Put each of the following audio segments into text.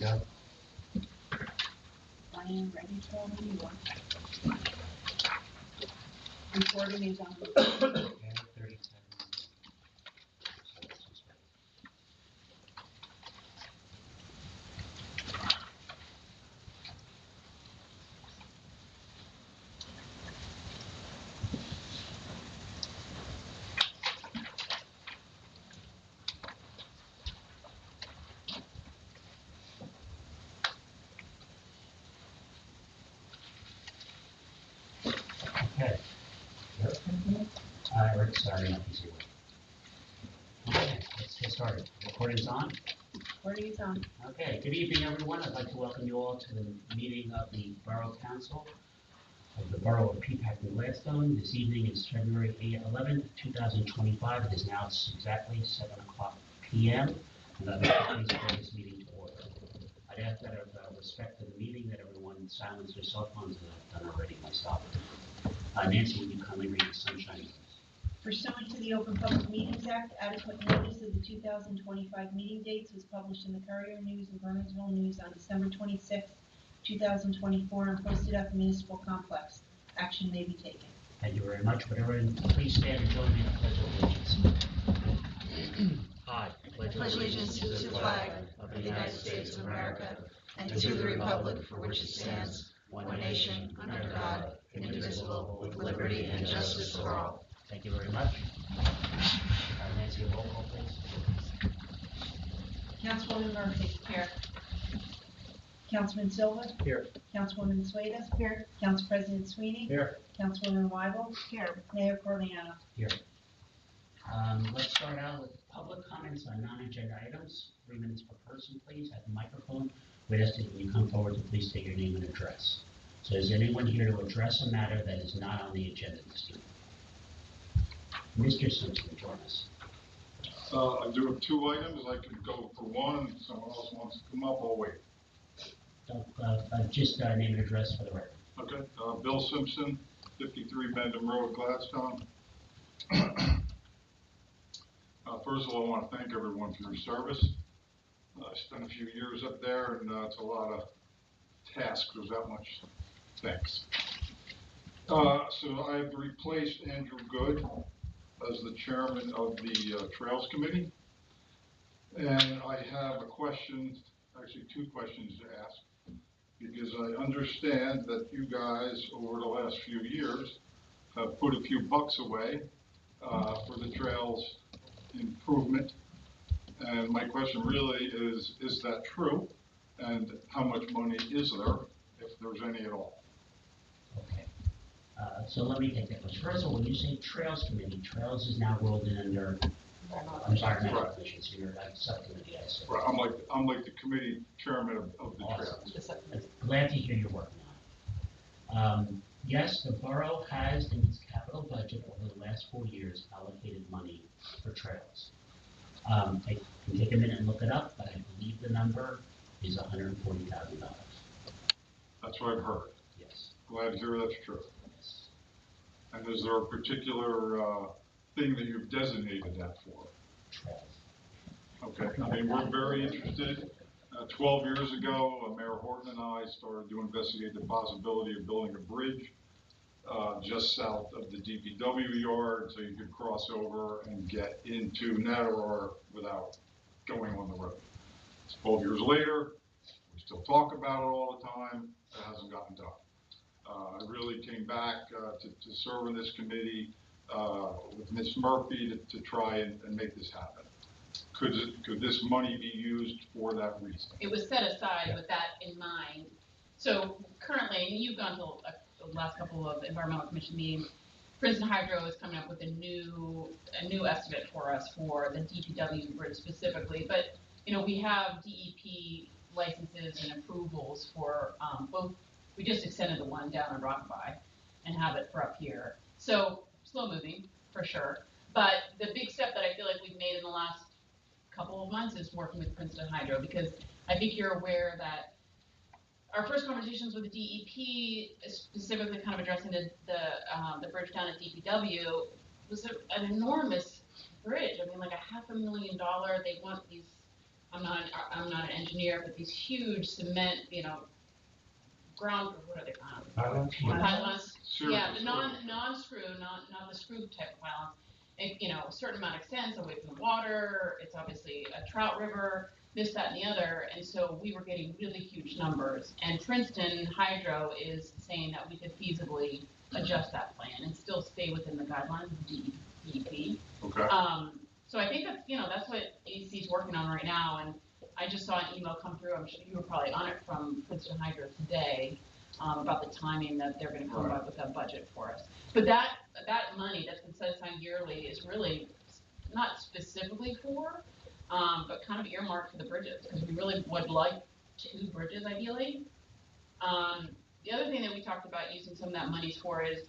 go. I am ready to tell you what. Recording is on. Okay, 37. So let's just wait. Okay. Sorry, not easy. Okay, let's get started. Recording's on. Recording is on. Okay, good evening, everyone. I'd like to welcome you all to the meeting of the Borough Council of the Borough of Peapack And Gladstone. This evening is February 11th, 2025. It is now exactly 7 o'clock p.m. And I'd like to call this meeting to order. I'd ask that out of respect to the meeting that everyone silence their cell phones, as I've done already myself. Nancy, would you kindly read the sunshine notice? Pursuant to the Open Public Meetings Act, adequate notice of the 2025 meeting dates was published in the Courier News and Burnsville News on December 26, 2024, and posted at the Municipal Complex. Action may be taken. Thank you very much. Would everyone please stand and join me in the Pledge of Allegiance? I pledge allegiance to the flag of the United States of America and to the republic for which it stands, one nation, under God, indivisible, with liberty and justice for all. Thank you very much. Nancy, a roll call, please. Councilwoman Murphy. Here. Councilman Silva. Here. Councilwoman Sueda. Here. Council President Sweeney. Here. Councilwoman Weibel. Here. Mayor Corleone. Here. Let's start out with public comments on non-agenda items. 3 minutes per person, please. At the microphone, we'd ask that when you come forward to please state your name and address. So is anyone here to address a matter that is not on the agenda this evening? Mr. Simpson, join us. I do have 2 items. I could go for one. If someone else wants to come up, I'll wait. Just name and address for the record. Okay. Bill Simpson, 53 Bendham Road, Gladstone. First of all, I want to thank everyone for your service. I spent a few years up there, and it's a lot of tasks. There's that much thanks. So I have replaced Andrew Good as the chairman of the Trails Committee. And I have a question, actually 2 questions to ask, because I understand that you guys, over the last few years, have put a few bucks away for the trails improvement. And my question really is that true? And how much money is there, if there's any at all? Okay. So let me take that question. First of all, when you say Trails Committee, Trails is now rolled in under Environmental Commission, so you're like subcommittee, I say. Right, I'm like the committee chairman of the Awesome. Trails. Glad to hear you're working on it. Yes, the borough has in its capital budget over the last 4 years allocated money for trails. I can take a minute and look it up, but I believe the number is $140,000. That's what I've heard. Yes. Glad to hear that's true. Yes. And is there a particular thing that you've designated that for? Trails. Okay, I mean, we're very interested. 12 years ago, Mayor Horton and I started to investigate the possibility of building a bridge just south of the DPW yard so you could cross over and get into Natteror without going on the road. 12 years later, we still talk about it all the time. It hasn't gotten done. I really came back to serve in this committee with Ms. Murphy to try and make this happen. Could this money be used for that reason? It was set aside with that in mind. So currently, and you've gone to the last couple of environmental commission meetings, Princeton Hydro is coming up with a new estimate for us for the DPW bridge specifically. But you know, we have DEP licenses and approvals for both. We just extended the one down in Rockby and have it for up here. So slow moving for sure. But the big step that I feel like we've made in the last couple of months is working with Princeton Hydro, because I think you're aware that our first conversations with the DEP, specifically kind of addressing the bridge down at DPW, was an enormous bridge. I mean, like $500,000. They want these I'm not an engineer, but these huge cement, ground, what are they called? Pylons. Yeah, the non-screw, not the screw type of pylons. A certain amount extends away from the water. It's obviously a trout river, this, that, and the other. And so we were getting really huge numbers. And Princeton Hydro is saying that we could feasibly adjust that plan and still stay within the guidelines of DEP. Okay. So I think that's what AC is working on right now. And I just saw an email come through. I'm sure you were probably on it from Princeton Hydro today about the timing that they're going to come up with that budget for us. But that money that's been set aside yearly is really not specifically for, but kind of earmarked for the bridges because we really would like 2 bridges ideally. The other thing that we talked about using some of that money for is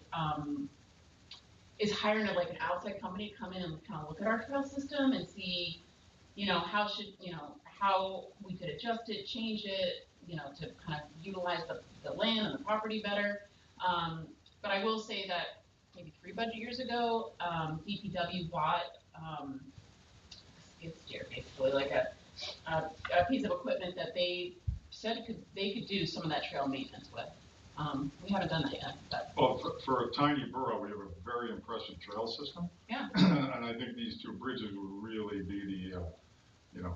hiring an outside company to come in and kind of look at our trail system and see, how we could adjust it, change it, to kind of utilize the land and the property better. But I will say that maybe 3 budget years ago, DPW bought a skid steer, basically like a piece of equipment that they said they could do some of that trail maintenance with. We haven't done that yet. But. Well, for a tiny borough, we have a very impressive trail system. Yeah. And I think these 2 bridges would really be the,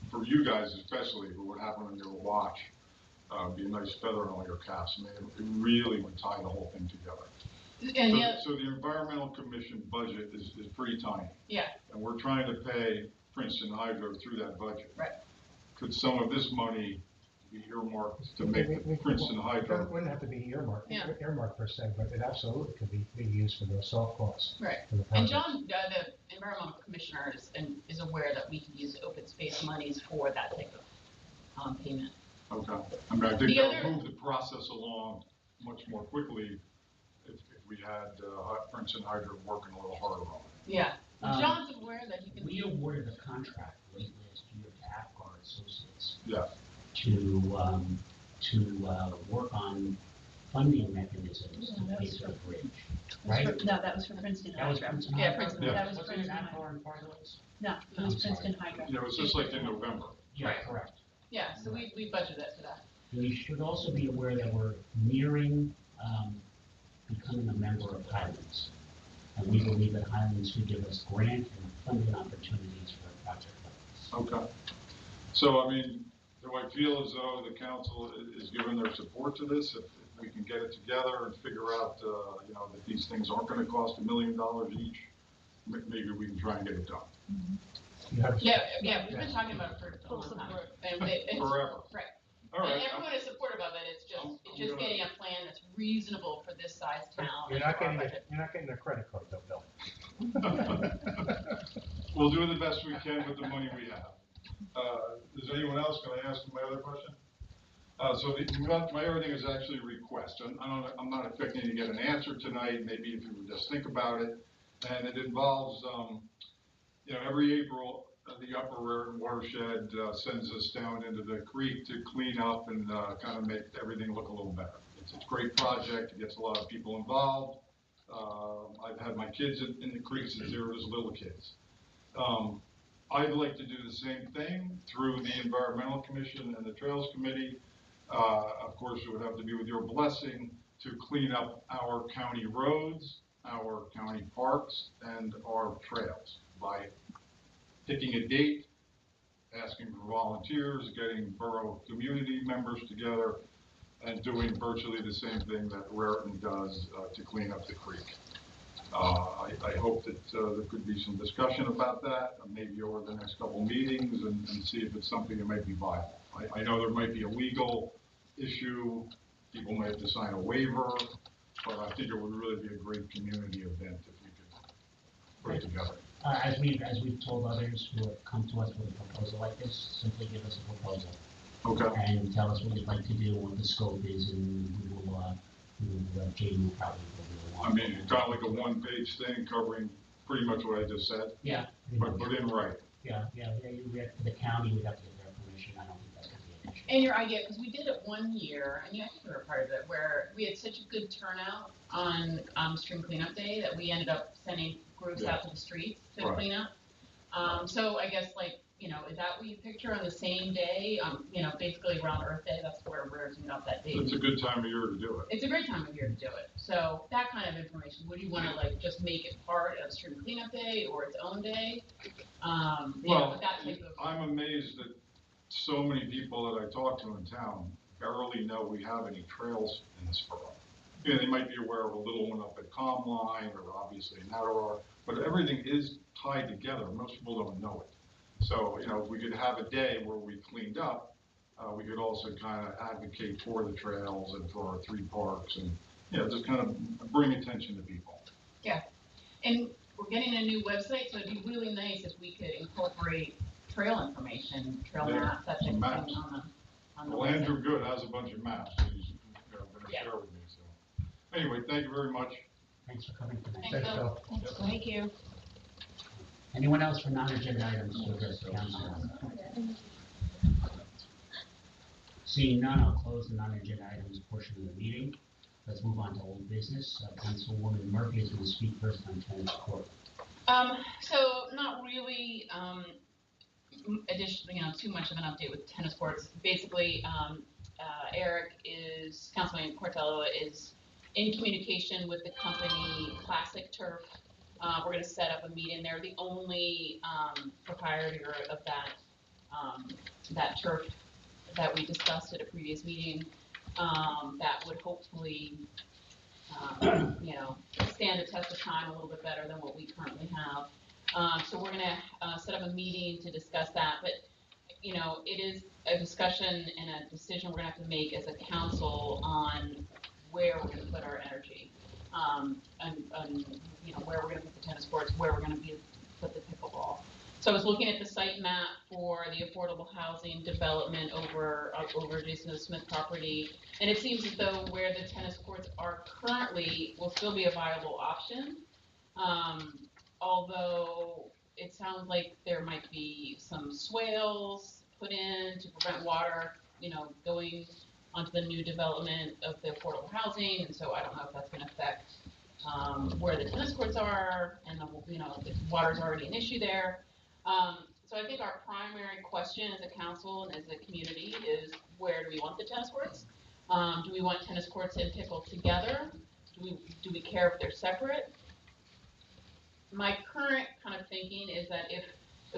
for you guys especially, who would happen on your watch, be a nice feather in all your caps. I mean, it really would tie the whole thing together. And so the Environmental Commission budget is pretty tiny. Yeah. And we're trying to pay Princeton Hydro through that budget. Right. Could some of this money be earmarked to make the Princeton Hydro? It wouldn't have to be earmarked, Yeah. earmarked per se, but it absolutely could be used for those soft costs. Right. And John, the environmental commissioner, is aware that we can use open space monies for that type of payment. Okay. I mean, I think that would move the process along much more quickly if we had Princeton Hydro working a little harder on it. Yeah. John's aware that he can. We awarded a contract late last year to AFCAR Associates. Yeah. To work on funding mechanisms to pay for the bridge, right? That was for Princeton That was Hydro. Princeton Yeah, Hydro? Princeton. That was Wasn't it Princeton AFCAR Hydro. and part of those? No, it was Princeton Hydro. Yeah, it was just like in November. Yeah, Right. correct. Yeah, so we budgeted for that. We should also be aware that we're nearing becoming a member of Highlands. And we believe that Highlands could give us grant and funding opportunities for a project like this. Okay. So, I mean, do I feel as though the council is giving their support to this? If we can get it together and figure out, that these things aren't going to cost $1 million each, maybe we can try and get it done. Yeah, we've been talking about it for a long time. And Forever. Right. All right. And everyone is supportive of it. It's just getting a plan that's reasonable for this size town. You're not getting a credit card though, Bill. We'll do the best we can with the money we have. Is anyone else going to ask my other question? So my other thing is actually a request. I'm not expecting to get an answer tonight. Maybe if you would just think about it. And it involves, every April, the upper watershed sends us down into the creek to clean up and kind of make everything look a little better. It's a great project. It gets a lot of people involved. I've had my kids in the creek since they were as little kids. I'd like to do the same thing through the Environmental Commission and the Trails Committee. Of course, it would have to be with your blessing to clean up our county roads, our county parks, and our trails by picking a date, asking for volunteers, getting borough community members together, and doing virtually the same thing that Raritan does to clean up the creek. I hope that there could be some discussion about that, maybe over the next couple meetings, and see if it's something that might be viable. I know there might be a legal issue, people might have to sign a waiver, but I think it would really be a great community event if we could put it together. As we've told others who have come to us with a proposal like this, simply give us a proposal. Okay. And tell us what you'd like to do, what the scope is, and Jamie will probably will want. I mean, it's kind of like a one-page thing covering pretty much what I just said. Yeah. But put in right. Yeah, for the county, we'd have to get their permission. I don't think that's gonna be an issue. And your idea, because we did it one year, and I think you were a part of it, where we had such a good turnout on Stream Cleanup Day that we ended up sending groups out to the streets to clean up. So I guess is that what you picture on the same day, basically around Earth Day, that's where we're doing up that date. It's a good time of year to do it. It's a great time of year to do it. So that kind of information, would you want to like just make it part of Spring Cleanup Day or its own day? Well, That type of. I'm amazed that so many people that I talk to in town barely know we have any trails in this borough. They might be aware of a little one up at Calm Line or obviously in Attleboro, but everything is tied together. Most people don't know it. So, if we could have a day where we cleaned up, we could also kind of advocate for the trails and for our 3 parks and, just kind of bring attention to people. Yeah, and we're getting a new website, so it'd be really nice if we could incorporate trail information, trail maps, that type of thing on the Well, website. Andrew Good has a bunch of maps that he's going to share with me. So, anyway, thank you very much. Thanks for coming tonight. Thanks, Bill. Yep. Thank you. Anyone else for non-agenda items to address the council? Seeing none, I'll close the non-agenda items portion of the meeting. Let's move on to old business. Councilwoman Murphy is going to speak first on tennis court. So not really, additionally, too much of an update with tennis courts. Basically, Councilman Cortello is in communication with the company Classic Turf. We're going to set up a meeting. They're the only proprietor of that turf that we discussed at a previous meeting. That would hopefully, stand the test of time a little bit better than what we currently have. So we're going to set up a meeting to discuss that. But, it is a discussion and a decision we're going to have to make as a council on where we're going to put our energy. And where we're going to put the tennis courts, where we're going to put the pickleball. So I was looking at the site map for the affordable housing development over Jason Smith property, and it seems as though where the tennis courts are currently will still be a viable option. Although it sounds like there might be some swales put in to prevent water, going onto the new development of the affordable housing, and so I don't know if that's going to affect where the tennis courts are, and if water's already an issue there. So I think our primary question as a council and as a community is, where do we want the tennis courts? Do we want tennis courts and pickle together? Do we care if they're separate? My current kind of thinking is that if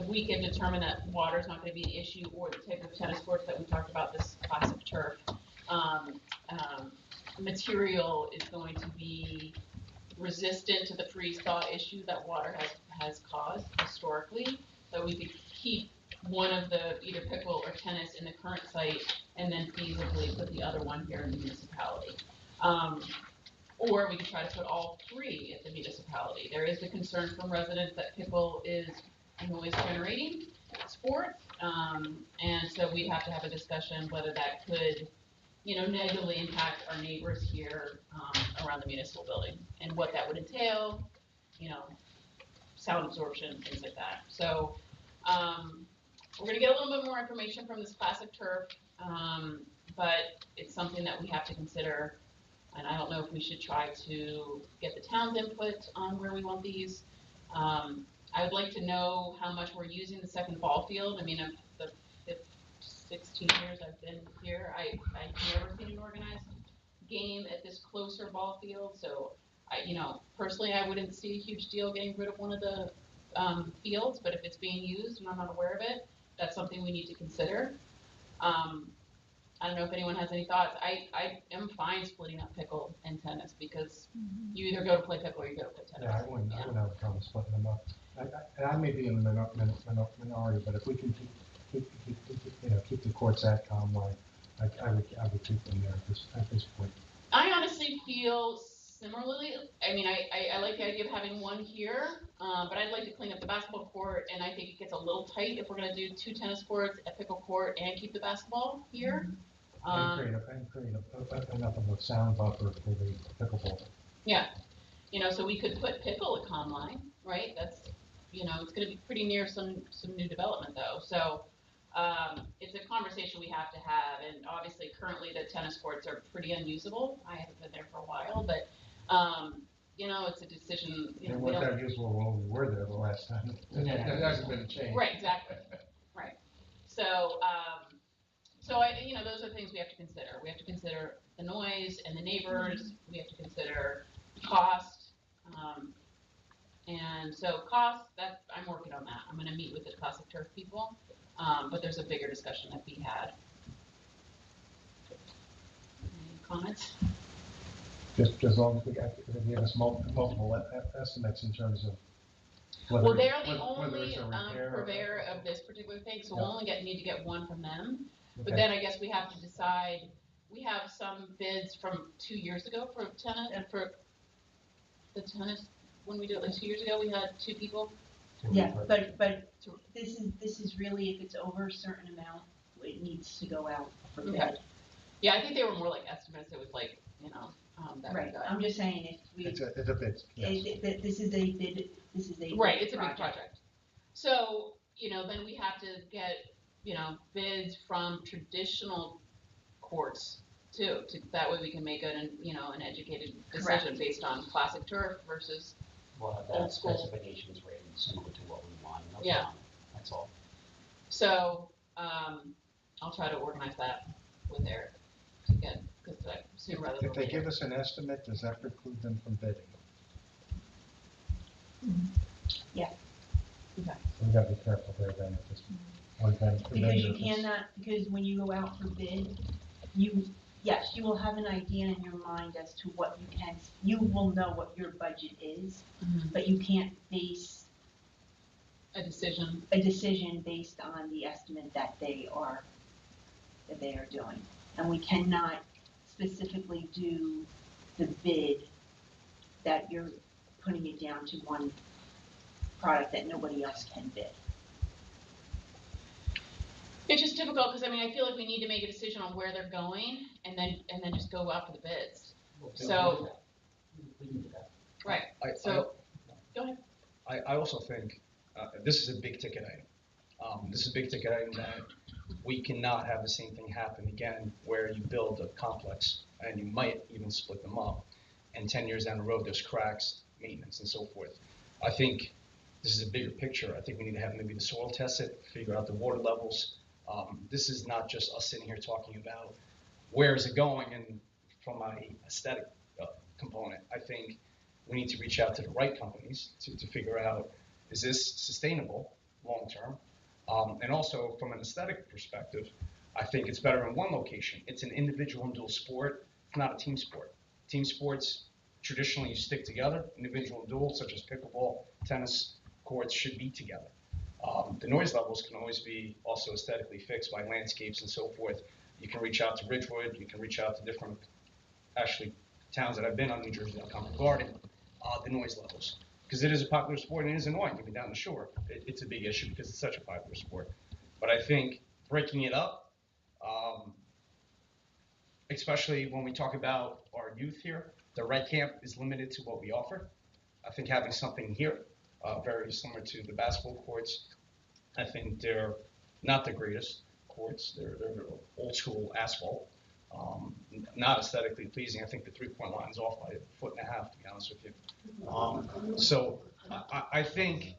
we can determine that water is not going to be an issue, or the type of tennis courts that we talked about, this classic turf material is going to be resistant to the freeze-thaw issue that water has caused historically, that we could keep one of the either pickle or tennis in the current site and then feasibly put the other one here in the municipality. Or we could try to put all 3 at the municipality. There is the concern from residents that pickle is a noise generating sport, and so we'd have to have a discussion whether that could negatively impact our neighbors here around the municipal building, and what that would entail, sound absorption, things like that. So we're going to get a little bit more information from this classic turf, but it's something that we have to consider, and I don't know if we should try to get the town's input on where we want these. I would like to know how much we're using the second ball field. I mean, of the 16 years I've been here, I've never seen an organized game at this closer ball field. So, personally, I wouldn't see a huge deal getting rid of one of the fields. But if it's being used and I'm not aware of it, that's something we need to consider. I don't know if anyone has any thoughts. I am fine splitting up pickle and tennis, because you either go to play pickle or you go to play tennis. Yeah, I wouldn't have a problem splitting them up. I may be in the minority, but if we can keep the courts at Calm Line, I would keep them there at this point. I honestly feel similarly. I mean, I like the idea of having one here, but I'd like to clean up the basketball court, and I think it gets a little tight if we're going to do 2 tennis courts, a pickle court, and keep the basketball here. And create enough of a sound buffer for the pickleball. Yeah, so we could put pickle at Calm Line, right? That's, it's going to be pretty near some new development though. So it's a conversation we have to have, and obviously currently the tennis courts are pretty unusable. I haven't been there for a while, but it's a decision. They weren't that useful when we were there the last time. There hasn't been a change. Right, exactly. So, so those are things we have to consider. We have to consider the noise and the neighbors. We have to consider cost. And so cost, that I'm working on that. I'm going to meet with the classic turf people, but there's a bigger discussion that we had. Any comments? Just as long as we give us multiple estimates in terms of whether. Well, they're the whether only it's a repair or- purveyor of this particular thing, so Yeah. we'll only need to get one from them. But Okay. then I guess we have to decide, we have some bids from 2 years ago for tennis, and for the tennis, when we did it like 2 years ago, we had 2 people. Yeah, but this is really, if it's over a certain amount, it needs to go out for bid. Okay. Yeah, I think they were more like estimates, it was like, that Right, guy. I'm just saying if we, It's a bid, yes. this is a bid, this is a. Right, it's a big project. So, then we have to get, bids from traditional courts too, that way we can make an educated decision Correct. based on classic turf versus, We'll have Old that school. specifications written similar to what we want. No Yeah. problem. That's all. so, I'll try to organize that with Eric to get, because sooner rather than If they later. give us an estimate, does that preclude them from bidding? Yeah. Okay. So we gotta be careful there then, if it's one thing. Because you cannot, because when you go out for bid, yes, you will have an idea in your mind as to what you will know what your budget is, but you can't base A decision. a decision based on the estimate that they are doing. And we cannot specifically do the bid that you're putting it down to one product that nobody else can bid. It's just difficult because I feel like we need to make a decision on where they're going and then just go out for the bids. So- We can do that. Right. I- So, go ahead. I also think this is a big ticket item. This is a big ticket item that we cannot have the same thing happen again, where you build a complex and you might even split them up, and 10 years down the road there's cracks, maintenance, and so forth. I think this is a bigger picture. I think we need to have maybe the soil tested, figure out the water levels. This is not just us sitting here talking about where is it going, and from my aesthetic component, I think we need to reach out to the right companies to figure out, is this sustainable long term? And also from an aesthetic perspective, I think it's better in one location. It's an individual and dual sport. It's not a team sport. Team sports, traditionally you stick together. Individual and dual, such as pickleball, tennis courts should be together. The noise levels can always be also aesthetically fixed by landscapes and so forth. You can reach out to Ridgewood. You can reach out to different, actually, towns that I've been on, New Jersey, like Concord Garden, the noise levels. Because it is a popular sport and it is annoying, even down the shore. It's a big issue because it's such a popular sport. But I think breaking it up, especially when we talk about our youth here, the Red Camp is limited to what we offer. I think having something here, very similar to the basketball courts, I think they're not the greatest courts. They're old school asphalt, not aesthetically pleasing. I think the 3-point line is off by 1.5 feet, to be honest with you. So I think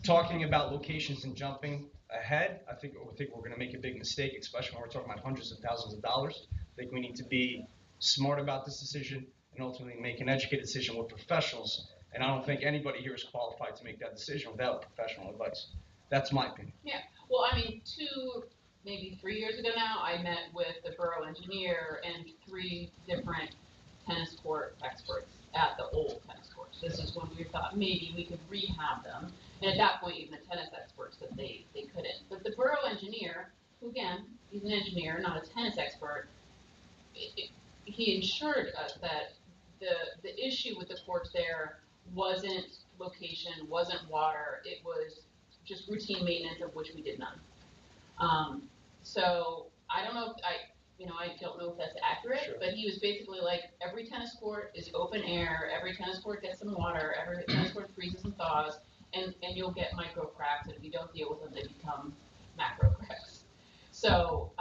talking about locations and jumping ahead, I think we're going to make a big mistake, especially when we're talking about hundreds of thousands of dollars. I think we need to be smart about this decision and ultimately make an educated decision with professionals. And I don't think anybody here is qualified to make that decision without professional advice. That's my opinion. Yeah. Well, 2, maybe 3 years ago now, I met with the borough engineer and 3 different tennis court experts at the old tennis courts. This is when we thought maybe we could rehab them. And at that point, even the tennis experts said they couldn't. But the borough engineer, who again, he's an engineer, not a tennis expert, he assured us that the issue with the courts there wasn't location, wasn't water, it was just routine maintenance, of which we did none. So I don't know if I don't know if that's accurate, Sure. but he was basically like, every tennis court is open air, every tennis court gets some water, every tennis court freezes and thaws, and you'll get micro cracks, and if you don't deal with them, they become macro cracks. So,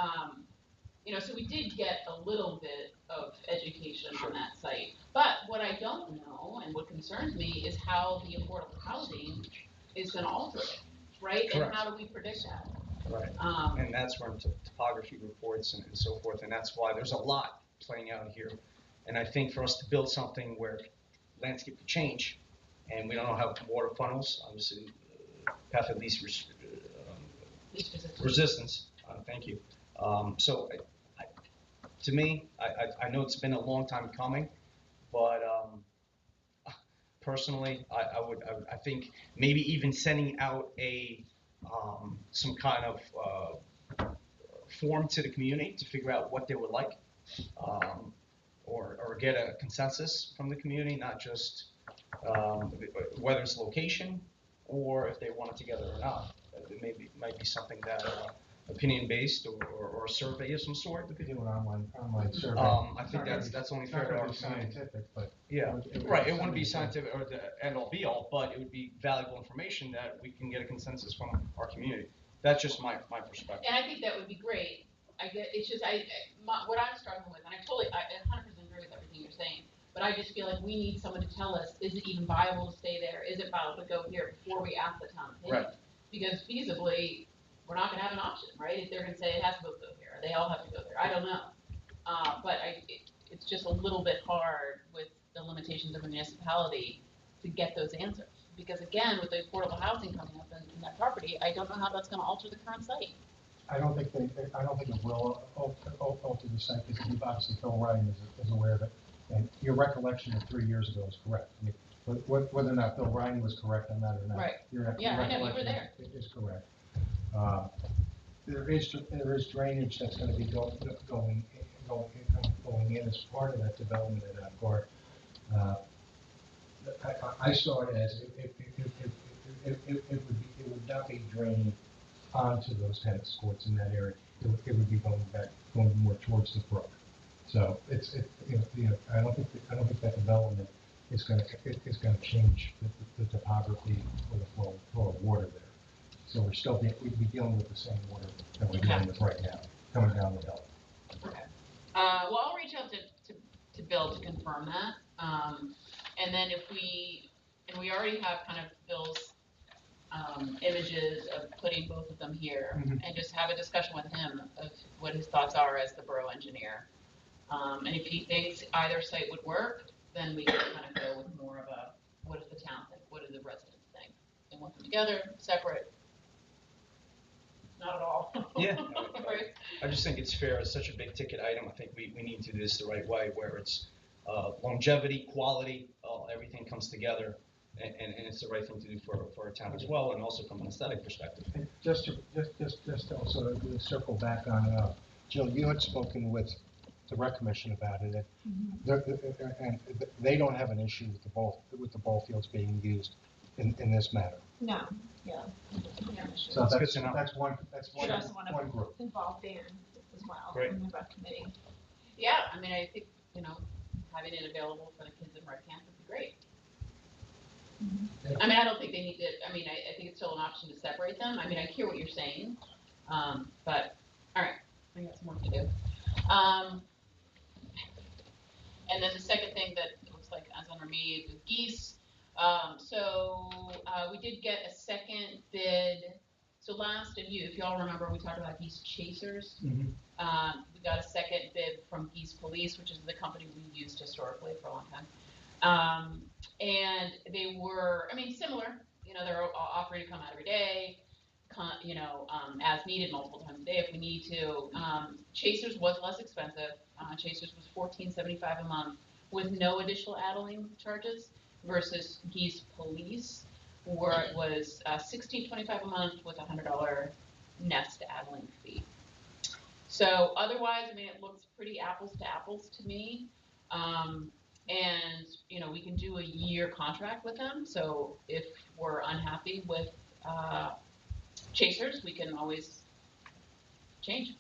so we did get a little bit of education Sure. on that site. But what I don't know, and what concerns me, is how the affordable housing is gonna alter it, right? Correct. And how do we predict that? Right. Um, And that's where topography reports and so forth, and that's why there's a lot playing out here. And I think for us to build something where landscape could change, and we don't know how water funnels, obviously, path of least resistance, thank you. So to me, I know it's been a long time coming, but personally, I think maybe even sending out some kind of form to the community to figure out what they would like, or get a consensus from the community, not just whether it's location or if they want it together or not. It might be something that opinion-based or a survey of some sort. We could do an online survey. I think that's only fair to our It's not gonna be community. scientific, but. Yeah, it would right, be it wouldn't be something scientific or the end-all be-all, but it would be valuable information that we can get a consensus from our community. That's just my perspective. and I think that would be great. It's just, what I'm struggling with, and I 100% agree with everything you're saying, but I just feel like we need someone to tell us, is it even viable to stay there? Is it viable to go here before we ask the town opinion? Right. Because feasibly, we're not gonna have an option, right? If they're gonna say it has to go here, they all have to go there, I don't know. But it's just a little bit hard with the limitations of a municipality to get those answers. Because again, with the affordable housing coming up in that property, I don't know how that's gonna alter the current site. I don't think it will alter the site, because obviously Phil Ryan is aware of it. And your recollection of 3 years ago is correct. I mean, whether or not Phil Ryan was correct on that or not. Right. Yeah, I know, you were there. Is correct. There is drainage that's gonna be going in as part of that development of that park. I saw it as it would not be drained onto those tennis courts in that area. It would be going more towards the brook. So I don't think that development is going to change the topography or the flow of water there. So we'd be dealing with the same water that we're dealing with right now, coming down the hill. Okay. Well, I'll reach out to Bill to confirm that. And then and we already have kind of Bill's images of putting both of them here, and just have a discussion with him of what his thoughts are as the borough engineer. And if he thinks either site would work, then we can kind of go with more of a, what does the town think? What do the residents think? They want them together, separate? Not at all. Yeah. Right. I just think it's fair. It's such a big ticket item. I think we need to do this the right way, where it's longevity, quality, everything comes together, and it's the right thing to do for our town as well, and also from an aesthetic perspective. And just to also circle back on, Jill, you had spoken with the rec commission about it, and they don't have an issue with the ball fields being used in this manner. No, yeah. So That's good to know. that's one Should also want one group. to involve Dan as well Great. in the rec committee. Yeah, I mean, I think, having it available for the kids in rec camp would be great. I mean, I don't think they need to, I think it's still an option to separate them. I mean, I hear what you're saying, but, all right, I got some work to do. And then the second thing that looks like as under me is geese. We did get a second bid. So if y'all remember, we talked about geese chasers. We got a second bid from Geese Police, which is the company we used historically for a long time. And they were, similar. They're offering to come out every day, as needed multiple times a day if we need to. Chasers was less expensive. Chasers was $14.75 a month with no additional addling charges, versus Geese Police, where it was $16.25 a month with a $100 nest addling fee. So otherwise, it looks pretty apples to apples to me. And we can do a year contract with them. So if we're unhappy with chasers, we can always change.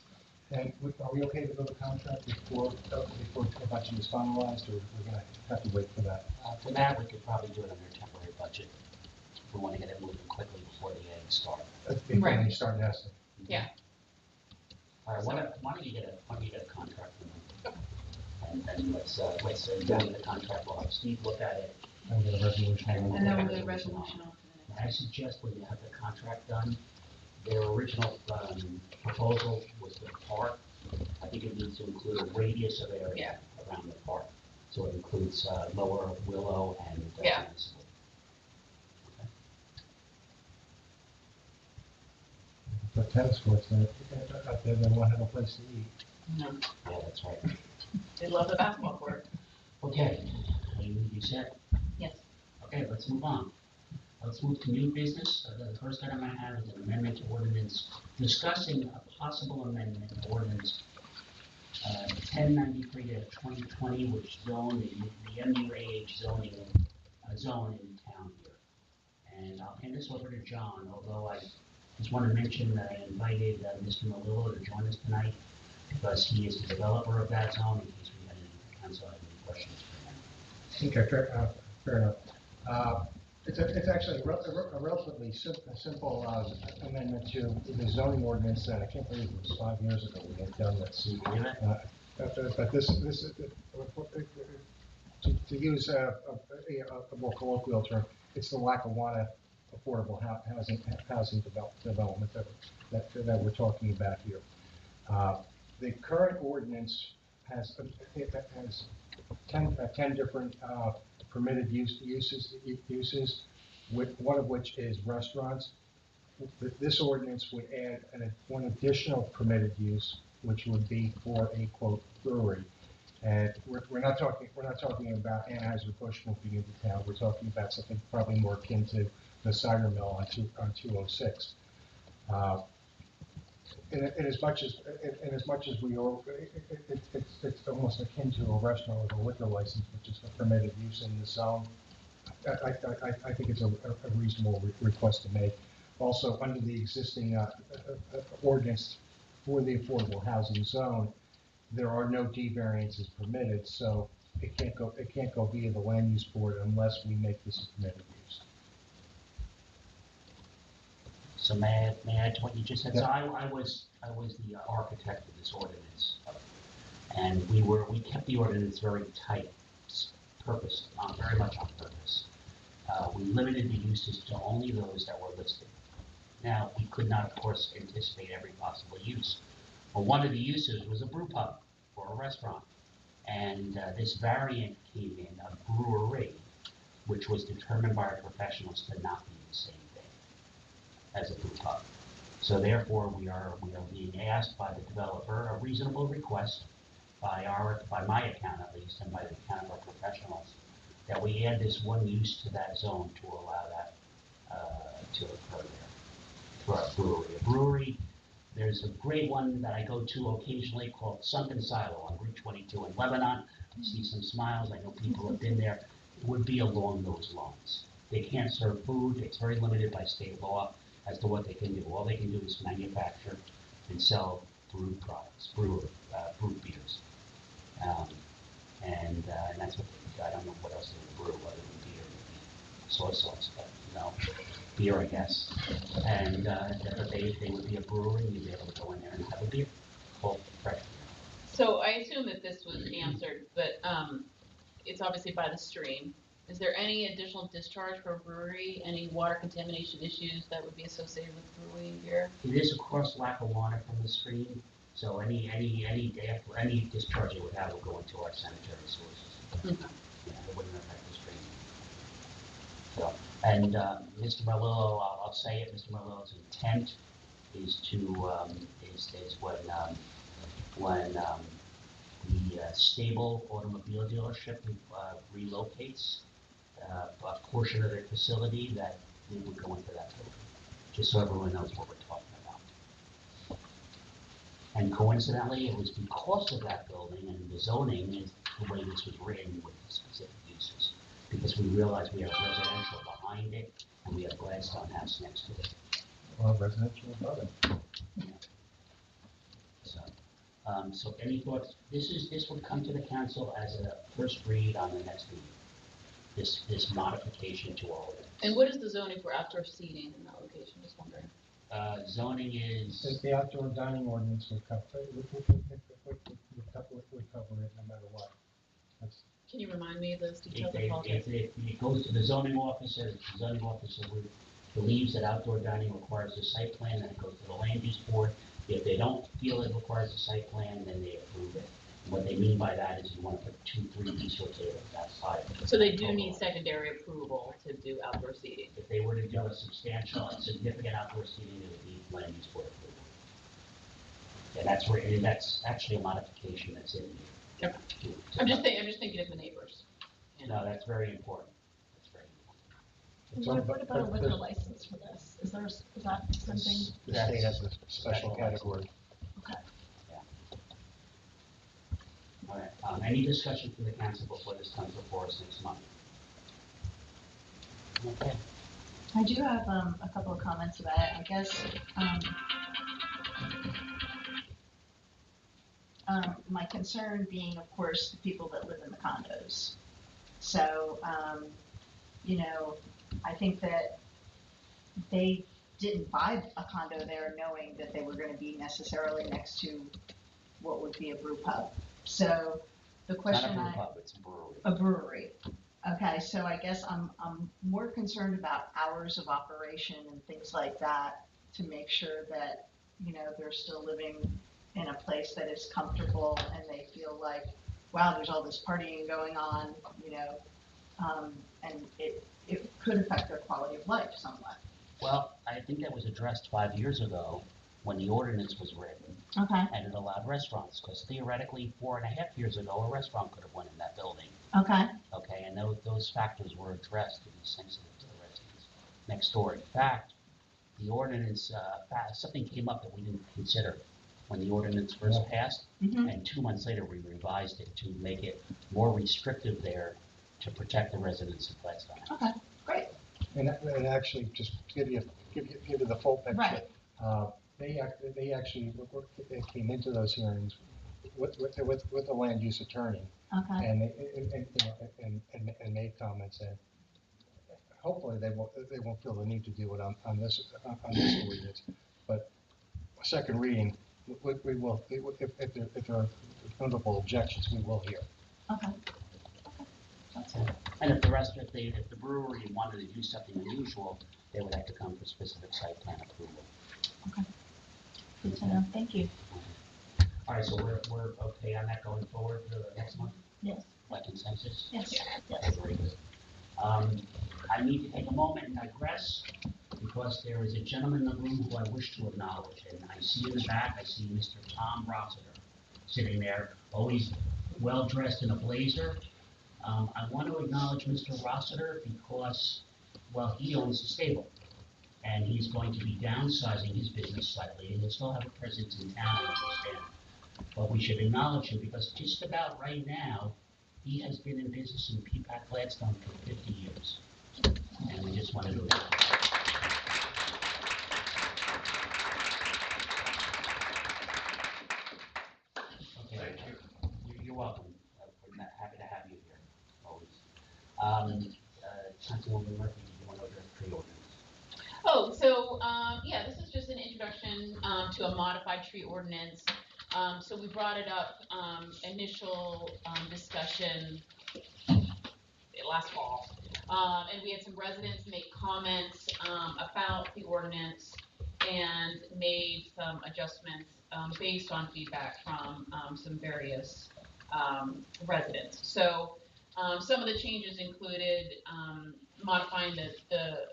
And are we okay to go to contract before the budget is finalized, or we're going to have to wait for that? For that, we could probably do it under temporary budget. We want to get it moving quickly before the eggs start. Before Right. they start nesting. Yeah. All right, why don't you get a contract from them? And let's do the contract, we'll have Steve look at it. And get a resolution. And then we'll do a resolution on I suggest when you have the contract done, their original, proposal was the park. I think it needs to include a radius of area around the park. So it includes, Lower Willow and, Yeah. Municipal. But tennis courts, out there, they won't have a place to eat. No, Yeah, that's right. they love the basketball court. Okay, you set? Yes. Okay, let's move on. Let's move to new business. The first item I have is an amendment to ordinance discussing a possible amendment to ordinance 1093-2020, which zone the MUAH zoning zone in town here. And I'll hand this over to John, although I just want to mention that I invited Mr. Melillo to join us tonight because he is the developer of that zone in case we had any council had any questions for him. Okay, fair enough. It's actually a relatively simple amendment to the zoning ordinance that I can't believe it was 5 years ago we had done this. But this is, to use a more colloquial term, it's the Lackawanna affordable housing development that we're talking about here. The current ordinance has 10 different permitted uses, one of which is restaurants. This ordinance would add one additional permitted use, which would be for a quote brewery. And we're not talking about Anheuser-Busch moving into town. We're talking about something probably more akin to the cider mill on 206. In as much as we are, it's almost akin to a restaurant with a liquor license, which is a permitted use in the zone. I think it's a reasonable request to make. Also, under the existing ordinance for the affordable housing zone, there are no D variances permitted, so it can't go via the land use board unless we make this a permitted use. So may I add to what you just said? Yeah. So I was the architect of this ordinance, and we kept the ordinance very tight, very much on purpose. We limited the uses to only those that were listed. Now, we could not, of course, anticipate every possible use. But one of the uses was a brew pub or a restaurant, and this variant came in, a brewery, which was determined by our professionals to not be the same as a brew pub. So therefore, we are being asked by the developer, a reasonable request by my account at least, and by the account of our professionals, that we add this one use to that zone to allow that to occur there for a brewery. A brewery, there's a great one that I go to occasionally called Sunken Silo on Route 22 in Lebanon. I see some smiles. I know people have been there. It would be along those lines. They can't serve food. It's very limited by state law as to what they can do. All they can do is manufacture and sell brewed products, brewed beers. And that's what I don't know what else they would brew other than beer, maybe soy sauce, but no, beer, I guess. And but they would be a brewery, and you'd be able to go in there and have a beer, cold, fresh beer. So I assume that this was answered, but it's obviously by the stream. Is there any additional discharge for a brewery? Any water contamination issues that would be associated with brewing beer? It is across Lackawanna from the stream, so any discharge it would have will go into our sanitary sources. Okay. Yeah, it wouldn't affect the stream. So, and Mr. Melillo, I'll say it. Mr. Melillo's intent is to is when the Stable automobile dealership relocates a portion of their facility, that it would go into that building, just so everyone knows what we're talking about. And coincidentally, it was because of that building and the zoning is the way this was written with the specific uses, because we realized we have residential behind it and we have Gladstone House next to it. Well, residential above it. Yeah. So any thoughts? This would come to the council as a first read on the next meeting. This modification to our ordinance. And what is the zoning for outdoor seating in that location? Just wondering. Zoning is. The outdoor dining ordinance would cover it no matter what. Can you remind me of those details? It goes to the zoning officer. The zoning officer would believes that outdoor dining requires a site plan, then it goes to the land use board. If they don't feel it requires a site plan, then they approve it. And what they mean by that is you want to put 2, 3 bistro tables outside. So they do need secondary approval to do outdoor seating. If they were to do a substantial and significant outdoor seating, it would be land use board approval. And that's where, and that's actually a modification that's in here. Okay. I'm just thinking of the neighbors. No, that's very important. That's very important. What about a liquor license for this? Is that something? The state has a special category. Okay. All right, any discussion from the council before this comes before us next month? Okay. I do have a couple of comments about it. I guess my concern being, of course, the people that live in the condos. So, I think that they didn't buy a condo there knowing that they were going to be necessarily next to what would be a brew pub. So the question Not a brew pub, it's a brewery. a brewery. Okay, so I guess I'm more concerned about hours of operation and things like that to make sure that, they're still living in a place that is comfortable and they feel like, wow, there's all this partying going on, and it could affect their quality of life somewhat. Well, I think that was addressed 5 years ago when the ordinance was written. Okay. And it allowed restaurants, because theoretically, 4.5 years ago, a restaurant could have went in that building. Okay. Okay, and those factors were addressed to be sensitive to the residents next door. In fact, the ordinance, something came up that we didn't consider when the ordinance first passed, and 2 months later, we revised it to make it more restrictive there to protect the residents of Gladstone. Okay, great. And actually, just to give you the full picture. Right. They actually came into those hearings with the land use attorney. Okay. And made comments, and hopefully they won't feel the need to do it on this ordinance. But second reading, we will, if there are notable objections, we will hear. Okay. And if the brewery wanted to do something unusual, they would have to come for specific site plan approval. Okay. Good to know. Thank you. All right, so we're okay on that going forward for the next month Yes. by consensus? Yes. Okay, very good. I need to take a moment and digress because there is a gentleman in the room who I wish to acknowledge, and I see in the back, I see Mr. Tom Rossiter sitting there, always well-dressed in a blazer. I want to acknowledge Mr. Rossiter because, well, he owns the stable, and he's going to be downsizing his business slightly, and he'll still have a presence in town, I understand. But we should acknowledge him because just about right now, he has been in business in Peapack Gladstone for 50 years, and we just wanted to acknowledge him. Okay. Thank you. You're welcome. We're happy to have you here, always. Councilwoman Murphy, do you want to address pre-ordinance? Oh, so, yeah, this is just an introduction to a modified tree ordinance. So we brought it up, initial discussion last fall. And we had some residents make comments about the ordinance and made some adjustments based on feedback from some various residents. So some of the changes included modifying the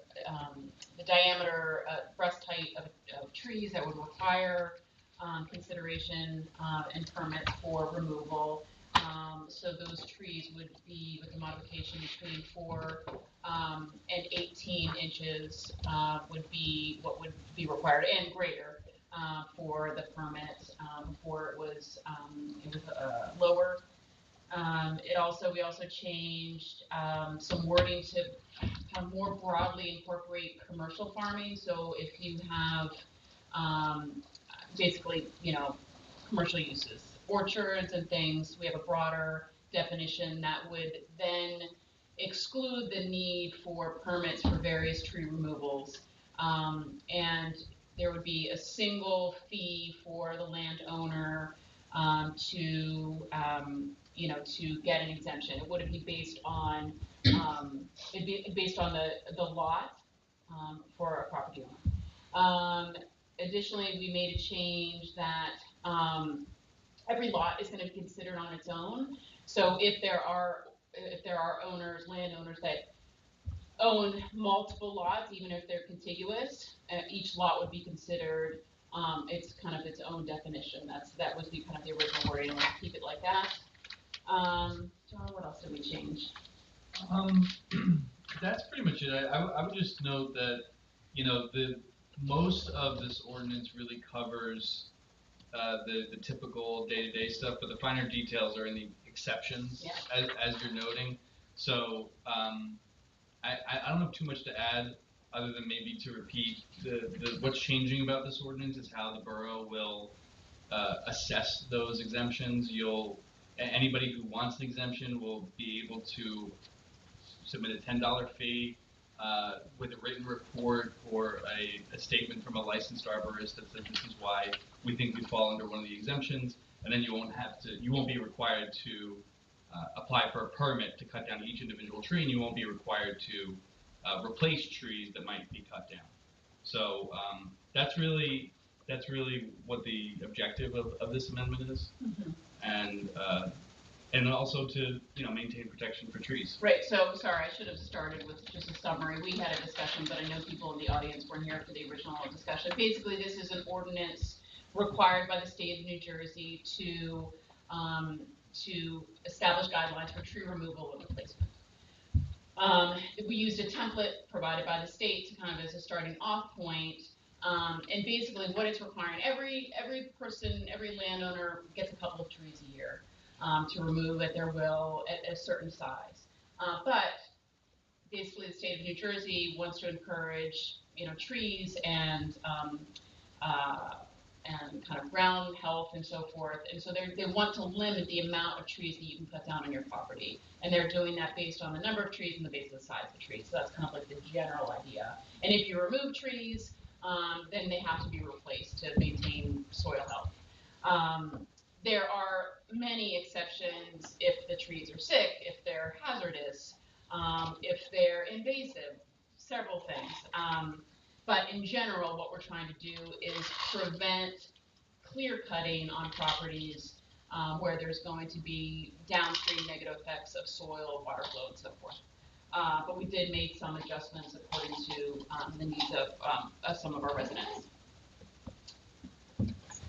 diameter, breast height of trees that would require consideration and permits for removal. So those trees would be, with the modification, between 4 and 18 inches would be what would be required, and greater for the permit. Before it was lower. We also changed some wording to kind of more broadly incorporate commercial farming. So if you have basically, commercial uses, orchards and things, we have a broader definition that would then exclude the need for permits for various tree removals. And there would be a single fee for the landowner to get an exemption. It wouldn't be based on, it'd be based on the lot for a property owner. Additionally, we made a change that every lot is going to be considered on its own. So if there are landowners that own multiple lots, even if they're contiguous, each lot would be considered. It's kind of its own definition. That was the kind of the original wording. Let's keep it like that. John, what else did we change? That's pretty much it. I would just note that, the most of this ordinance really covers the typical day-to-day stuff, but the finer details are in the exceptions, Yeah. as you're noting. So I don't have too much to add, other than maybe to repeat what's changing about this ordinance is how the borough will assess those exemptions. Anybody who wants an exemption will be able to submit a $10 fee with a written report or a statement from a licensed arborist that says this is why we think we fall under one of the exemptions, and then you won't be required to apply for a permit to cut down each individual tree, and you won't be required to replace trees that might be cut down. So that's really what the objective of this amendment is, and also to maintain protection for trees. Right. So sorry, I should have started with just a summary. We had a discussion, but I know people in the audience weren't here for the original discussion. Basically, this is an ordinance required by the state of New Jersey to establish guidelines for tree removal and replacement. We used a template provided by the state to kind of as a starting off point. And basically what it's requiring, every person, every landowner gets a couple of trees a year to remove at their will at a certain size. But basically the state of New Jersey wants to encourage, trees and kind of ground health and so forth. And so they want to limit the amount of trees that you can cut down on your property. And they're doing that based on the number of trees and the base of the size of the trees. So that's kind of like the general idea. And if you remove trees, then they have to be replaced to maintain soil health. There are many exceptions if the trees are sick, if they're hazardous, if they're invasive, several things. But in general, what we're trying to do is prevent clear cutting on properties where there's going to be downstream negative effects of soil, water flow, and so forth. But we did make some adjustments according to the needs of some of our residents.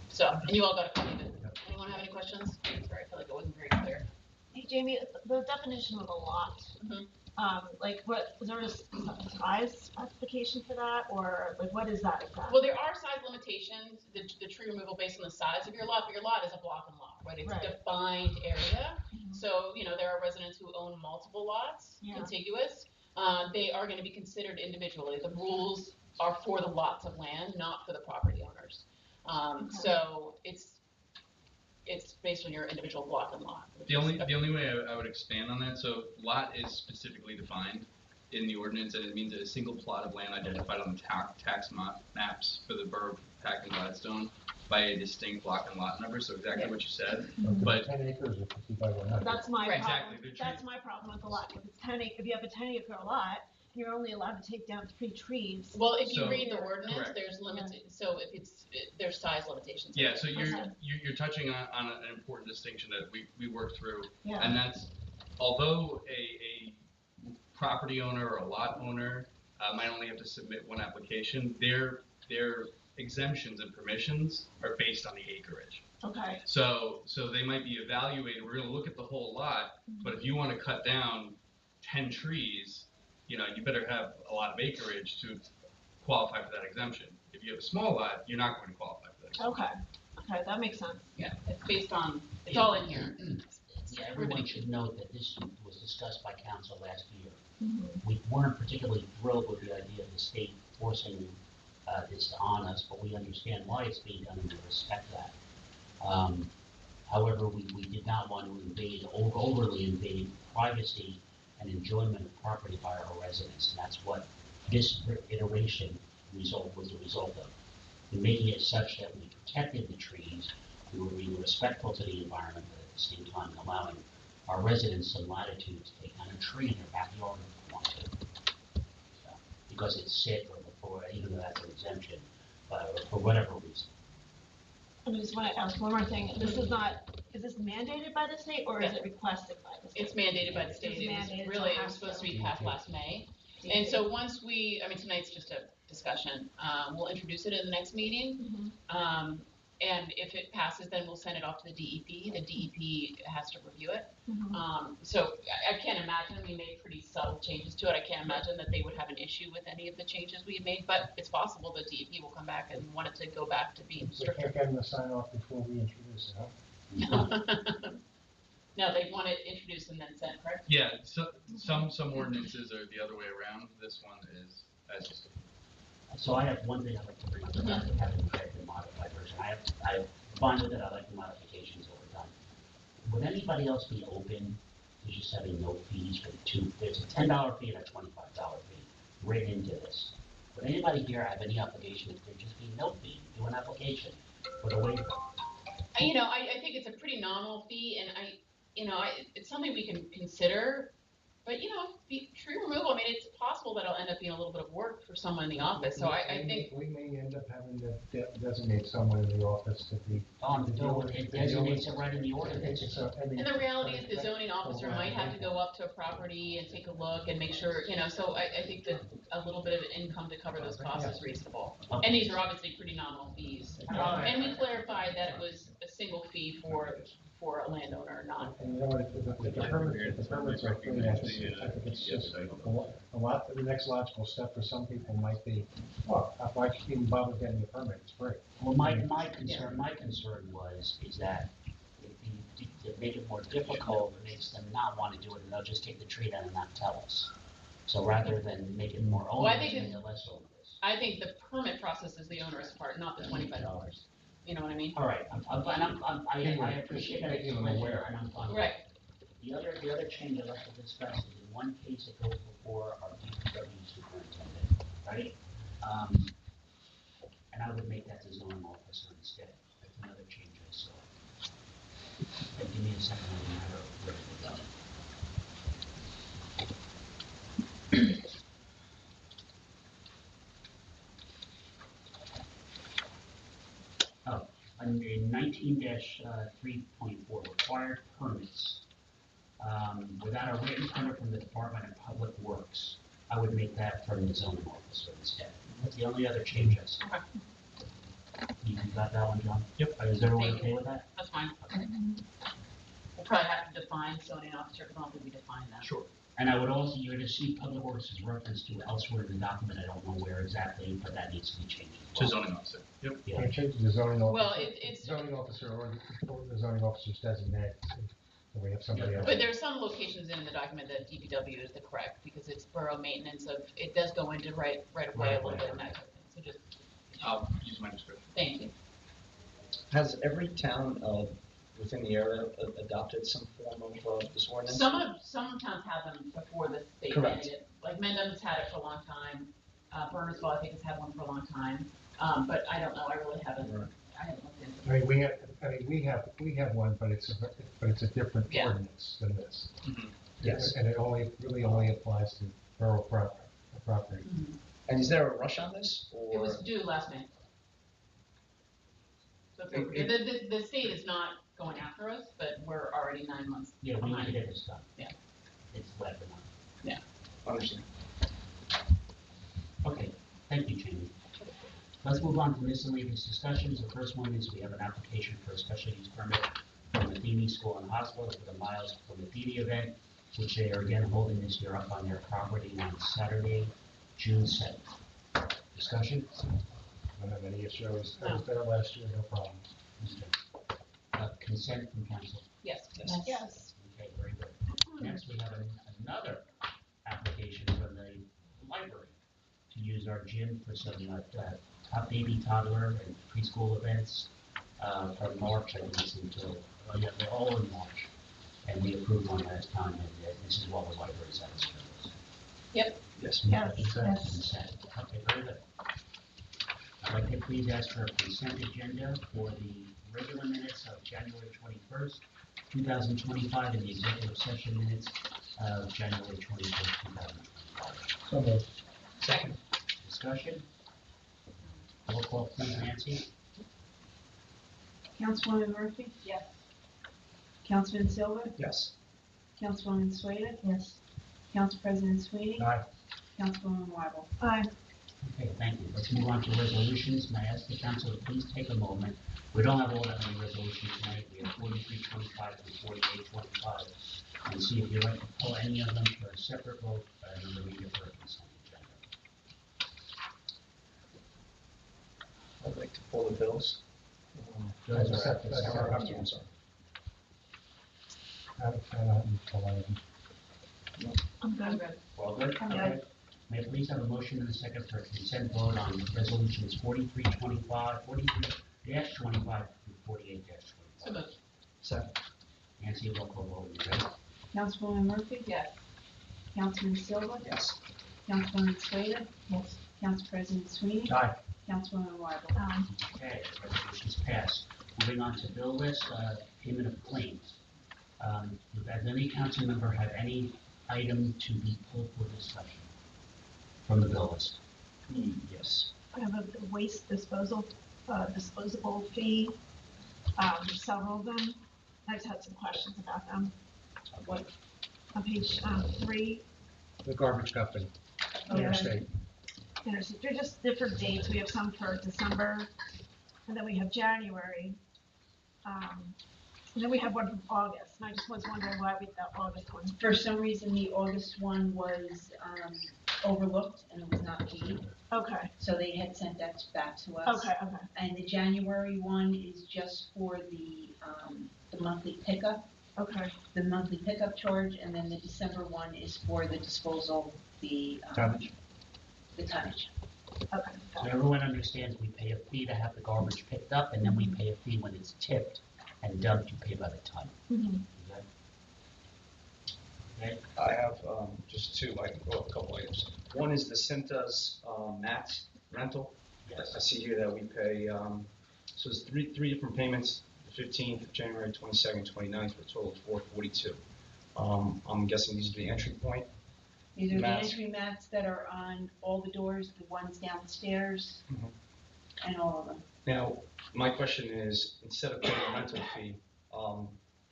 So, and you all got a copy of it. Anyone have any questions? Sorry, I feel like it wasn't very clear. Hey, Jamie, the definition of a lot, what, is there a size specification for that, or like what is that exactly? Well, there are size limitations, the tree removal based on the size of your lot, but your lot is a block and lot, right? It's a defined area. So, there are residents who own multiple lots, contiguous. They are going to be considered individually. The rules are for the lots of land, not for the property owners. So it's based on your individual block and lot. The only way I would expand on that, so lot is specifically defined in the ordinance, and it means that a single plot of land identified on the tax maps for the borough of Peapack and Gladstone by a distinct block and lot number. So exactly what you said. But 10 acres or 50 by 100. That's my problem. Exactly. That's my problem with the lot. If it's 10 if you have a 10-acre lot, you're only allowed to take down 3 trees. Well, if you So, read the ordinance, correct. there's limited. So if there's size limitations. Yeah, so you're touching on an important distinction that we worked through, and that's although a property owner or a lot owner might only have to submit one application, their exemptions and permissions are based on the acreage. Okay. So they might be evaluated. We're going to look at the whole lot, but if you want to cut down 10 trees, you better have a lot of acreage to qualify for that exemption. If you have a small lot, you're not going to qualify for that exemption. Okay, that makes sense. Yeah, it's based on, it's all in here. Yeah, everyone should note that this was discussed by council last year. We weren't particularly thrilled with the idea of the state forcing this on us, but we understand why it's being done and we respect that. However, we did not want to overly invade privacy and enjoyment of property by our residents, and that's what this iteration was a result of. In making it such that we protected the trees, we were being respectful to the environment, but at the same time allowing our residents some latitude to take down a tree in their backyard if they want to. So because it's sick or even though that's an exemption, or for whatever reason. I just want to ask one more thing. This is not, is this mandated by the state or is it requested by the state? It's mandated by the state. It's It was mandated, really, so it it was has supposed to to. be passed last May. And so once we, I mean, tonight's just a discussion, we'll introduce it in the next meeting. Mhm. And if it passes, then we'll send it off to the DEP. The DEP has to review it. Mhm. So I can't imagine, we made pretty subtle changes to it. I can't imagine that they would have an issue with any of the changes we made, but it's possible the DEP will come back and want it to go back to being We stricter. can't get them to sign off before we introduce it, huh? No, they want it introduced and then sent, correct? Yeah, so, some ordinances are the other way around. This one is as just. So I have one thing I'd like to bring up about having the modified version. I'm fine with it, I like the modifications over time. Would anybody else be open to just having no fees for the two, there's a $10 fee and a $25 fee written into this. Would anybody here have any obligation if there just be no fee, do an application for the waiver? You know, I think it's a pretty nominal fee and it's something we can consider, but tree removal, I mean, it's possible that it'll end up being a little bit of work for someone in the office, so I think. We may end up having to designate someone in the office to be. It designates it right in the ordinance. And the reality is the zoning officer might have to go up to a property and take a look and make sure, so I think that a little bit of income to cover those costs is reasonable. And these are obviously pretty nominal fees. And we clarified that it was a single fee for a landowner, not. And you know what, if the permits are free, I think it's just a lot, the next logical step for some people might be, well, why should you even bother getting a permit, it's free. Well, my concern is that if you to make it more difficult, it makes them not want to do it, and they'll just take the tree down and not tell us. So rather than make it more Well, I onerous, think make it less onerous. I think the permit process is the onerous part, not the $25. You know what I mean? All right, I appreciate that explanation, and I'm fine with it. Right. The other change I'd like to discuss is in one case it goes before our DPW superintendent, right? And I would make that the zoning officer instead. That's another change I saw. But give me a second, I don't know where to go. Oh, under 19-3.4, required permits. Without a written permit from the Department of Public Works, I would make that from the zoning officer instead. That's the only other change I saw. You got that one, John? Yep. Is everyone okay with that? That's fine. Okay. We'll probably have to define zoning officer, because I don't think we define that. Sure. And I would also, you're going to see Public Works is referenced to elsewhere in the document. I don't know where exactly, but that needs to be changed as To well. zoning officer. Yep. Yeah. Can change the zoning officer. Well, it's. Zoning officer or the zoning officer's designate, so we have somebody else. But there's some locations in the document that DPW is the correct, because it's borough maintenance of, it does go into right away a little bit in that type of thing, so just, I'll use my description. thank you. Has every town within the area adopted some form of this ordinance? Some towns have them before the state Correct. mandated it. Like Mendham's had it for a long time, Burnersville, I think, has had one for a long time, but I don't know, I really haven't, Right. I haven't looked into it. We have one, but it's a different Yeah. ordinance than this. Mhm. Yes. And it really only applies to borough property. And is there a rush on this, or? It was due last May. So the state is not going after us, but we're already 9 months Yeah, we need behind. to get this done. Yeah. It's wet enough. Yeah. Understand. Okay, thank you, Jamie. Let's move on to miscellaneous discussions. The first one is we have an application for a special use permit from the Athene School and Hospital for the Miles from the Athene event, which they are again holding this year up on their property on Saturday, June 7th. Discussion? I don't have any issues. I was there last year, no problem. Consent from council. Yes. Yes. Okay, very good. Next, we have another application from the library to use our gym for some top baby, toddler, and preschool events from March, I think it's until, they're all in March. And we approved one last time, and this is what the library's at. Yep. Yes. Consent. Okay, very good. I'd like to please ask for a consent agenda for the regular minutes of January 21st, 2025, and the executive session minutes of January 21st, 2025. So moved. Second. discussion? Roll call, please, Nancy. Councilwoman Murphy? Yes. Councilman Silva? Yes. Councilwoman Sueda? Yes. Council President Sweeney? Aye. Councilwoman Wyble? Aye. Okay, thank you. Let's move on to resolutions. May I ask the council to please take a moment? We don't have all that many resolutions tonight. We have 4325 and 4825. And see if you'd like to pull any of them for a separate vote, and the reader for a consent agenda. I'd like to pull the bills. Those are That's at the separate. separate. I'm sorry. I don't need to pull anything. I'm I'm good. good. All good? I'm Okay. May I please have a motion and a second for consent vote on resolutions 4325, 43-25, and 48-25? So moved. Second. Nancy, roll call vote, you ready? Councilwoman Murphy? Yes. Councilman Silva? Yes. Councilwoman Sueda? Yes. Council President Sweeney? Aye. Councilwoman Wyble? Okay, resolution's passed. Moving on to bill list, payment of claims. Does any council member have any item to be pulled for discussion from the bill list? Yes. I have a waste disposable fee, several of them. I just had some questions about them. What? On page 3, The garbage company, interstate. they're just different dates. We have some for December, and then we have January. And then we have one from August, and I just was wondering why we got August one. For some reason, the August one was overlooked and it was not paid, Okay, so they had sent that back to us. okay. And the January one is just for the monthly pickup, the monthly pickup charge, and then the December one is for the disposal, Tonnage. the tonnage. Okay. So everyone understands we pay a fee to have the garbage picked up, and then we pay a fee when it's tipped and dumped, you pay by the ton. Mhm. Okay? I have just a couple items. One is the Cintas mats rental. Yes. I see here that we pay, so it's three different payments, the 15th, January 22nd, 29th, for a total of $442. I'm guessing these are the entry point. These are the Mats. entry mats that are on all the doors, the ones downstairs, Mhm. and all of them. Now, my question is, instead of paying a rental fee,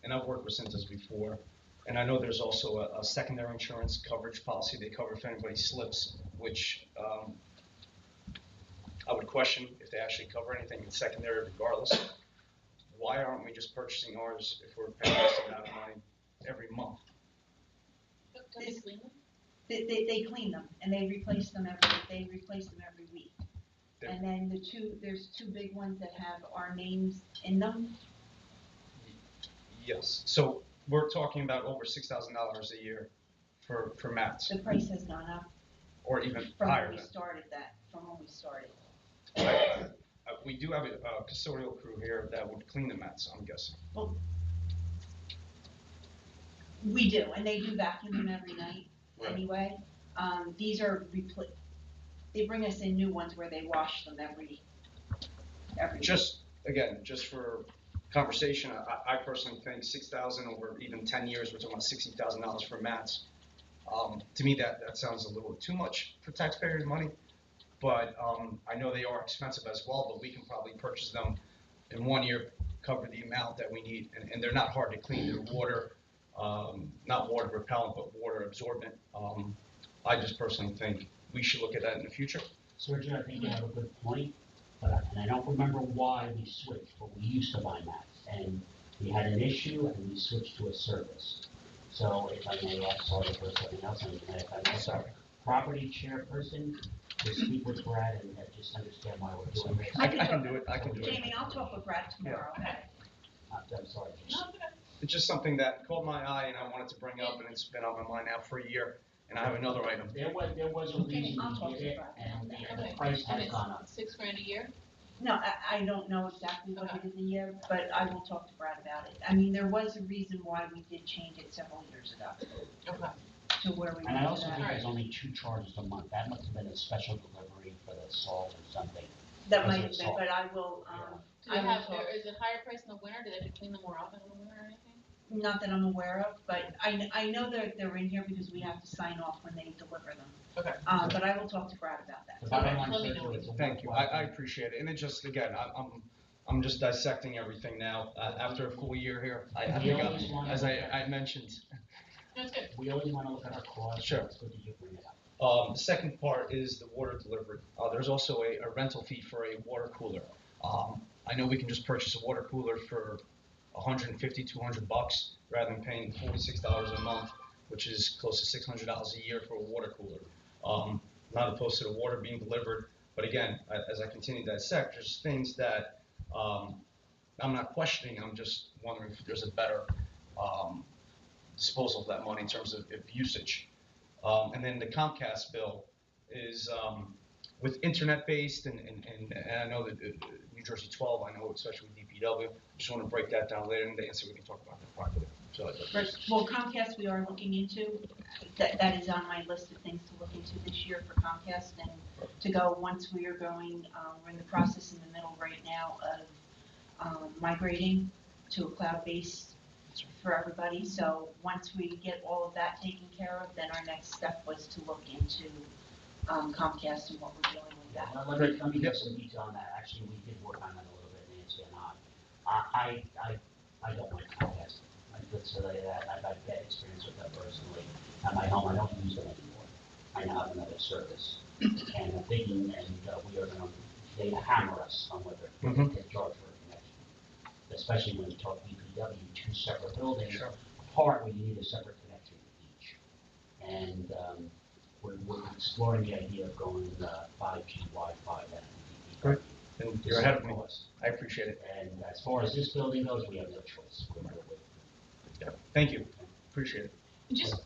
and I've worked with Cintas before, and I know there's also a secondary insurance coverage policy they cover if anybody slips, which I would question if they actually cover anything in secondary regardless. Why aren't we just purchasing ours if we're paying this amount of money every month? Don't they clean them? They clean them and they replace them every week. And then there's two big ones that have our names in them. Yes, so we're talking about over $6,000 a year for mats, The price has gone up or even from higher when we than. started that, We do have a custodial crew here that would clean the mats, I'm guessing. Well, we do, and they do vacuum them every night Right. anyway. These are they bring us in new ones where they wash them every week. Just for conversation, I personally think $6,000 over even 10 years, we're talking about $60,000 for mats. To me, that sounds a little too much for taxpayers' money, but I know they are expensive as well, but we can probably purchase them in 1 year, cover the amount that we need, and they're not hard to clean. They're not water repellent, but water absorbent. I just personally think we should look at that in the future. Sergio, I think you have a good point, and I don't remember why we switched, but we used to buy mats, and we had an issue, and we switched to a service. So if I may ask, sorry for something else, and if I may ask our property chairperson to speak with Brad and just understand why we're doing this. I can do it. Jamie, I'll talk with Brad tomorrow, okay? I'm sorry. It's just something that caught my eye and I wanted to bring up, and it's been on my mind now for a year. And I have another item. There was a reason we did it, and the price has gone up. $6,000 a year? No, I don't know exactly what it is a year, but I will talk to Brad about it. I mean, there was a reason why we did change it several years ago Okay. to where we And I went also to think that. there's only 2 charges a month. That must have been a special delivery for the salt or something. That might have been, but I will, Do they I will have, talk. is it higher price in the winter? Do they have to clean them more often in the winter or anything? Not that I'm aware of, but I know that they're in here because we have to sign off when they deliver them. Okay. But I will talk to Brad about that. The bottom line, Let me Sergio, know. it's a Thank you, worthwhile I thing. appreciate it, and it just, again, I'm just dissecting everything now, after a full year here, I We think, always want as to- I mentioned. That's good. We always want to look at our costs. Sure. It's good that you bring it up. The second part is the water delivery. There's also a rental fee for a water cooler. I know we can just purchase a water cooler for $150, $200 rather than paying $46 a month, which is close to $600 a year for a water cooler. Not opposed to the water being delivered, but again, as I continue to dissect, there's things that I'm not questioning. I'm just wondering if there's a better disposal of that money in terms of usage. And then the Comcast bill is with internet-based, and I know that New Jersey 12, I know especially with DPW, just want to break that down later in the day and so we can talk about that privately. So, Well, Comcast, we are looking into, that is on my list of things to look into this year for Comcast and to go once we are going, we're in the process in the middle right now of migrating to a cloud-based for everybody. So once we get all of that taken care of, then our next step was to look into Comcast and what we're doing with that. Well, let me get some detail on that. Actually, we did work on that a little bit, Nancy and I don't like Comcast. I could say that. I've had bad experience with them personally. At my home, I don't use them anymore. I now have another service. And I'm thinking, we are going to, they hammer us on whether they charge for a connection. Especially when you talk DPW, two separate buildings, apart where you need a separate connection to each. And we're exploring the idea of going 5G Wi-Fi down in DPW. Great. And you're ahead of me. I appreciate it. And as far as this building goes, we have no choice. Yeah. Thank you. Appreciate it. Just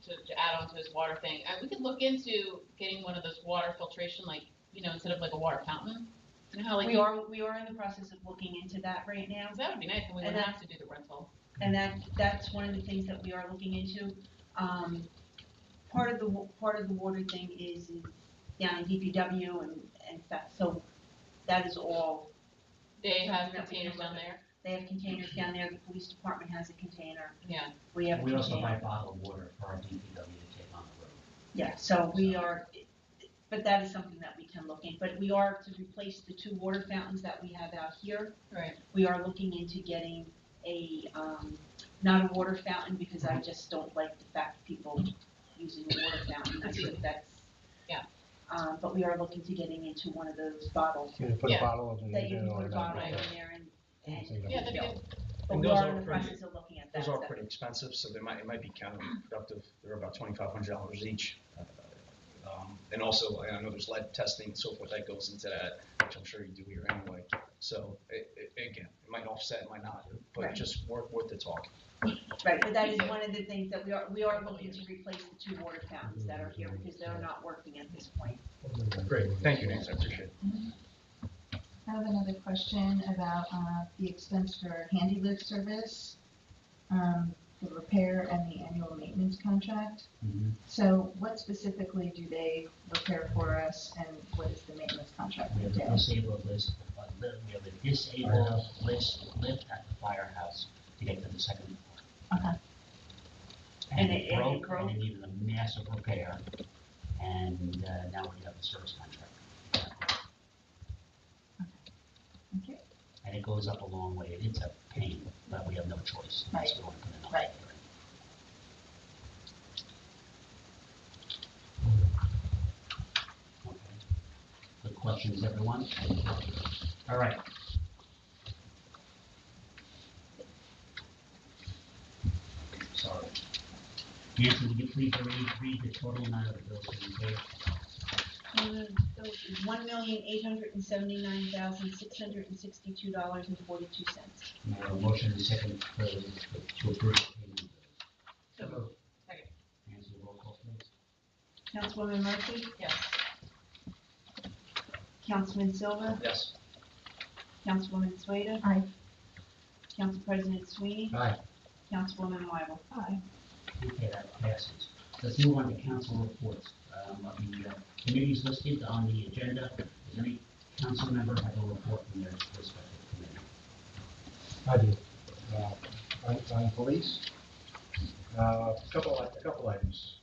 to add on to his water thing, we could look into getting one of those water filtration, like, instead of like a water fountain. You know how like We are in the process of looking into that right now. that would be nice, and we wouldn't have to do the rental. And that's one of the things that we are looking into. Part of the water thing is down in DPW and stuff, so that is all. They have something that we containers can down look at. there. They have containers down there, the police department has a container, Yeah. we have a We also buy container. bottled water for our DPW to take on the road. Yeah, so we are, but that is something that we can look in, but we are to replace the two water fountains that we have out here. Right. We are looking into getting a, not a water fountain, because I just don't like the fact people using a water fountain, I think that's. Yeah. But we are looking to getting into one of those bottles, You can put Yeah. a bottle of it in that you there can or put a not. bottle in Right. there and Yeah, that'd be good. but And we those are are in the pretty- process of looking at that. Those are so- pretty expensive, so it might be counterproductive. They're about $2,500 each. And also, I know there's lead testing and so forth that goes into that, which I'm sure you do here anyway. So again, it might offset, it might not, but Right. just worth the talk. Right, but that is one of the things that we are looking to replace the two water fountains that are here, because they're not working at this point. Great, thank you, Nancy, I appreciate it. I have another question about the expense for handy lift service, the repair and the annual maintenance contract. So what specifically do they repair for us, and what is the maintenance contract We have a entail? disabled list, we have a disabled lift at the firehouse to get to the second floor. Okay. And And it it broke, broke? and it needed a massive repair, and now we have a service contract. Okay. And it goes up a long way. It's a pain, but we have no choice. Right. We want to put it on. Right. Okay. Good questions, everyone. All right. Sorry. Nancy, would you please read the total amount of the bills that we paid? $1,879,662.42. May I have a motion and a second to approve the payment of bills? So moved. Second. Nancy, roll call, please. Councilwoman Murphy? Yes. Councilman Silva? Yes. Councilwoman Sueda? Aye. Council President Sweeney? Aye. Councilwoman Wyble? Aye. Okay, that passes. Let's move on to council reports. Of the committees listed on the agenda, does any council member have a report from their respective committee? I do. on police, a couple items.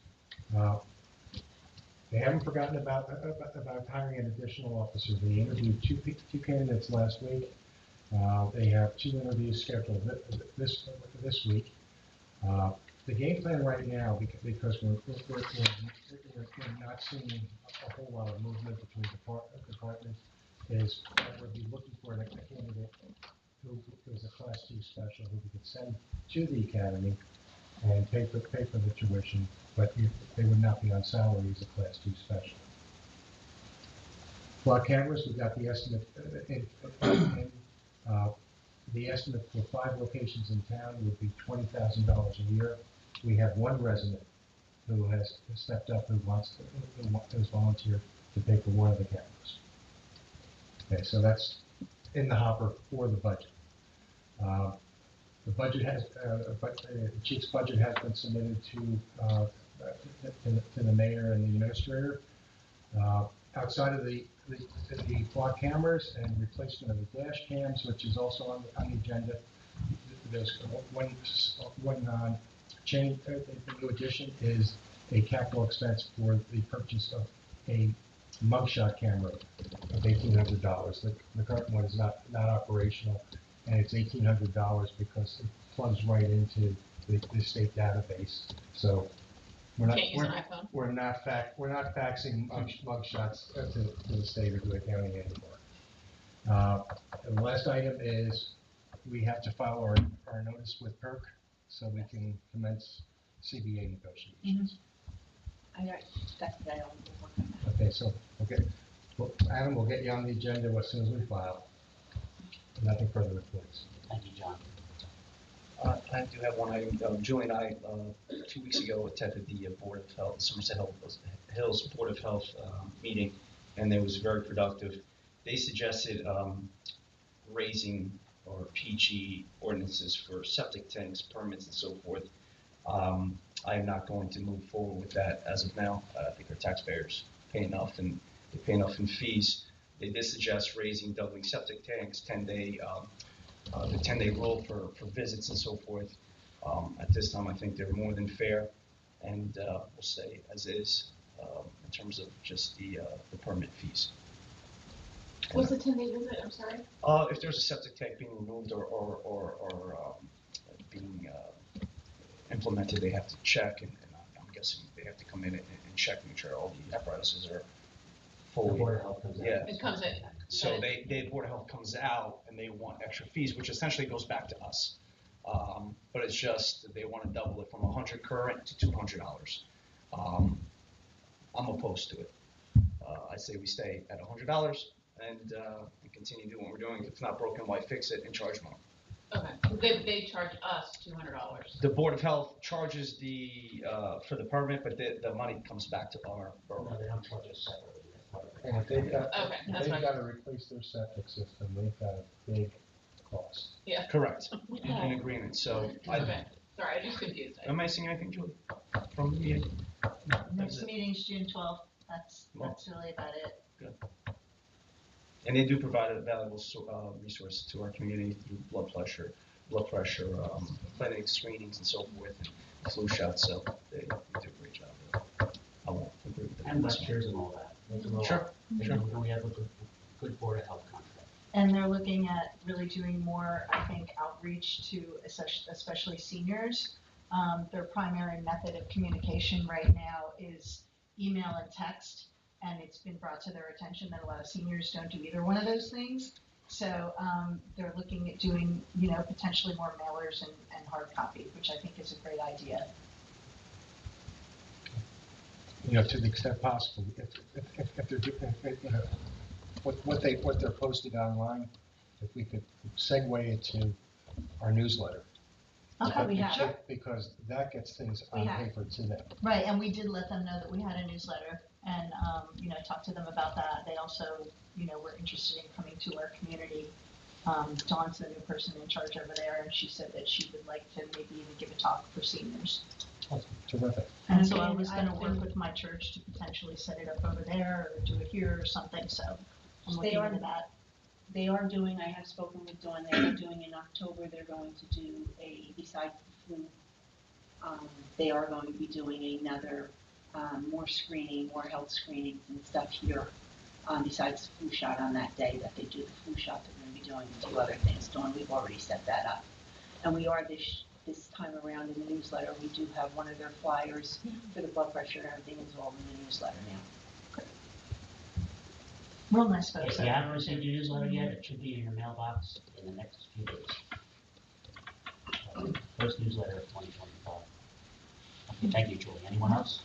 They haven't forgotten about hiring an additional officer. They interviewed two candidates last week. They have 2 interviews scheduled this week. The game plan right now, because we're not seeing a whole lot of movement between departments, is that we'll be looking for a candidate who is a Class 2 special who we could send to the academy and pay for the tuition, but they would not be on salary as a Class 2 special. Block cameras, we got the estimate the estimate for 5 locations in town would be $20,000 a year. We have one resident who has stepped up, who's volunteered to pay for one of the cameras. Okay, so that's in the hopper for the budget. The budget has, the chief's budget has been submitted to the mayor and the administrator. Outside of the block cameras and replacement of the dash cams, which is also on the agenda, there's one the new addition is a capital expense for the purchase of a mugshot camera of $1,800. The current one is not operational, and it's $1,800 because it plugs right into the state database. So we're not faxing mugshots to the state or to the county anymore. The last item is we have to file our notice with PERC so we can commence CBA negotiations. I got that guy on the board. Okay, so Adam will get you on the agenda as soon as we file. Nothing further reports. Thank you, John. I do have one item. Julie and I, 2 weeks ago, attended the Board of Health, Somerset Hills Board of Health meeting, and it was very productive. They suggested raising or PG ordinances for septic tanks, permits, and so forth. I am not going to move forward with that as of now. I think our taxpayers pay enough, and they pay enough in fees. They did suggest doubling septic tanks, 10-day, the 10-day rule for visits and so forth. At this time, I think they're more than fair, and we'll stay as is in terms of just the permit fees. What's the 10-day visit? I'm sorry. If there's a septic tank being removed or being implemented, they have to check, and I'm guessing they have to come in and check, make sure all the apparatuses are fully. The Board of Health comes in. Yeah. It comes in. So the Board of Health comes out and they want extra fees, which essentially goes back to us. But it's just they want to double it from $100 current to $200. I'm opposed to it. I say we stay at $100 and continue doing what we're doing. If it's not broken, why fix it and charge more? Okay. They charge us $200. The Board of Health charges for the permit, but the money comes back to our borough. No, they don't charge us separately. And if they've got, Okay, that's they've fine. got to replace their septic system, they've got a big cost. Yeah. Correct. In agreement. So Okay. Sorry, I just confused. am I missing anything, Julie? From the meeting? Next meeting's June 12th. That's really about it. Good. And they do provide a valuable resource to our community through blood pressure, clinics, screenings, and so forth, and flu shots. So they do a great job. I won't agree with them. And lectures and all that. Sure. And we have a good Board of Health contract. And they're looking at really doing more, I think, outreach to especially seniors. Their primary method of communication right now is email and text, and it's been brought to their attention that a lot of seniors don't do either one of those things. So they're looking at doing, potentially more mailers and hard copy, which I think is a great idea. To the extent possible, if they're doing, what they're posting online, if we could segue it to our newsletter. Okay, we have. Because that gets things on paper to them. Right, and we did let them know that we had a newsletter and, talked to them about that. They also, were interested in coming to our community. Dawn's the new person in charge over there, and she said that she would like to maybe even give a talk for seniors. That's terrific. And so I was gonna work with my church to potentially set it up over there or do it here or something, so I'm looking into that. They are doing, I have spoken with Dawn, they are doing in October, they're going to do besides the flu, they are going to be doing another, more screening, more health screenings and stuff here. Besides the flu shot on that day that they do the flu shot, they're going to be doing a few other things. Dawn, we've already set that up. And we are this time around in the newsletter, we do have one of their flyers for the blood pressure and everything is all in the newsletter now. Real nice folks. If you haven't received your newsletter yet, it should be in your mailbox in the next few days. First newsletter of 2025. Okay, thank you, Julie. Anyone else?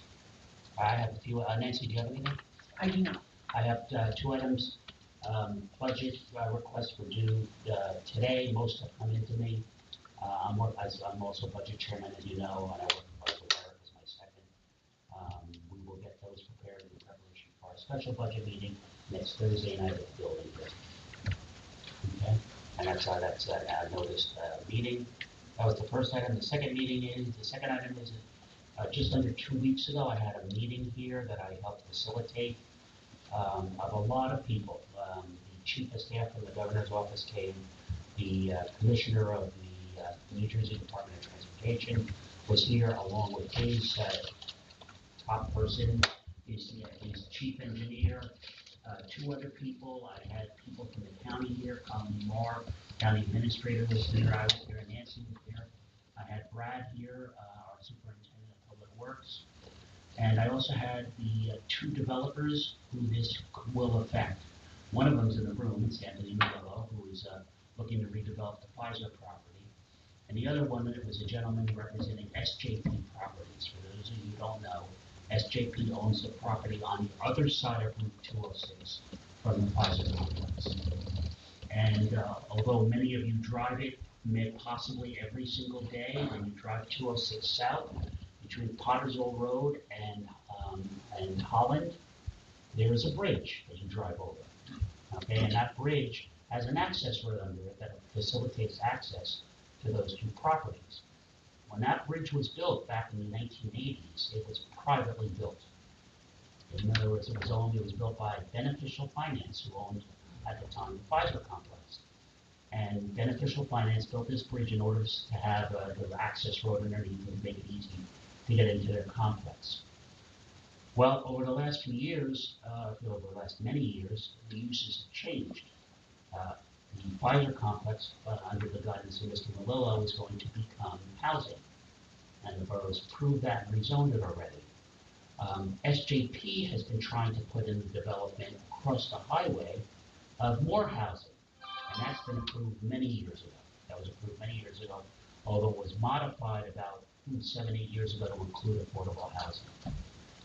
I have a few. Nancy, do you have anything? I do not. I have two items. Budget requests were due today. Most have come into me. I'm also budget chairman, as you know, and I work with Budget Eric as my second. We will get those prepared in preparation for our special budget meeting next Thursday night at the building here. Okay, and that's that noticed meeting. That was the first item. The second item is just under 2 weeks ago, I had a meeting here that I helped facilitate of a lot of people. The chief of staff from the governor's office came. The commissioner of the New Jersey Department of Transportation was here, along with his top person, his chief engineer, 2 other people. I had people from the county here, Colin Moore, county administrator was here, I was here, Nancy was here. I had Brad here, our superintendent of public works. And I also had the 2 developers who this will affect. One of them is in the room, it's Anthony Melillo, who is looking to redevelop the Pfizer property. And the other one was a gentleman representing SJP Properties. For those of you who don't know, SJP owns the property on the other side of Route 206 from the Pfizer complex. And although many of you drive it possibly every single day when you drive 206 south between Pottersville Road and Holland, there is a bridge that you drive over. Okay, and that bridge has an access road under it that facilitates access to those 2 properties. When that bridge was built back in the 1980s, it was privately built. In other words, it was built by Beneficial Finance, who owned at the time the Pfizer complex. And Beneficial Finance built this bridge in order to have the access road underneath and make it easy to get into their complex. Well, over the last few years, over the last many years, the uses have changed. The Pfizer complex, under the guidance of Mr. Melillo, is going to become housing. And the borough's approved that and rezoned it already. SJP has been trying to put in the development across the highway of more housing. And that's been approved many years ago. That was approved many years ago, although it was modified about 7, 8 years ago to include affordable housing.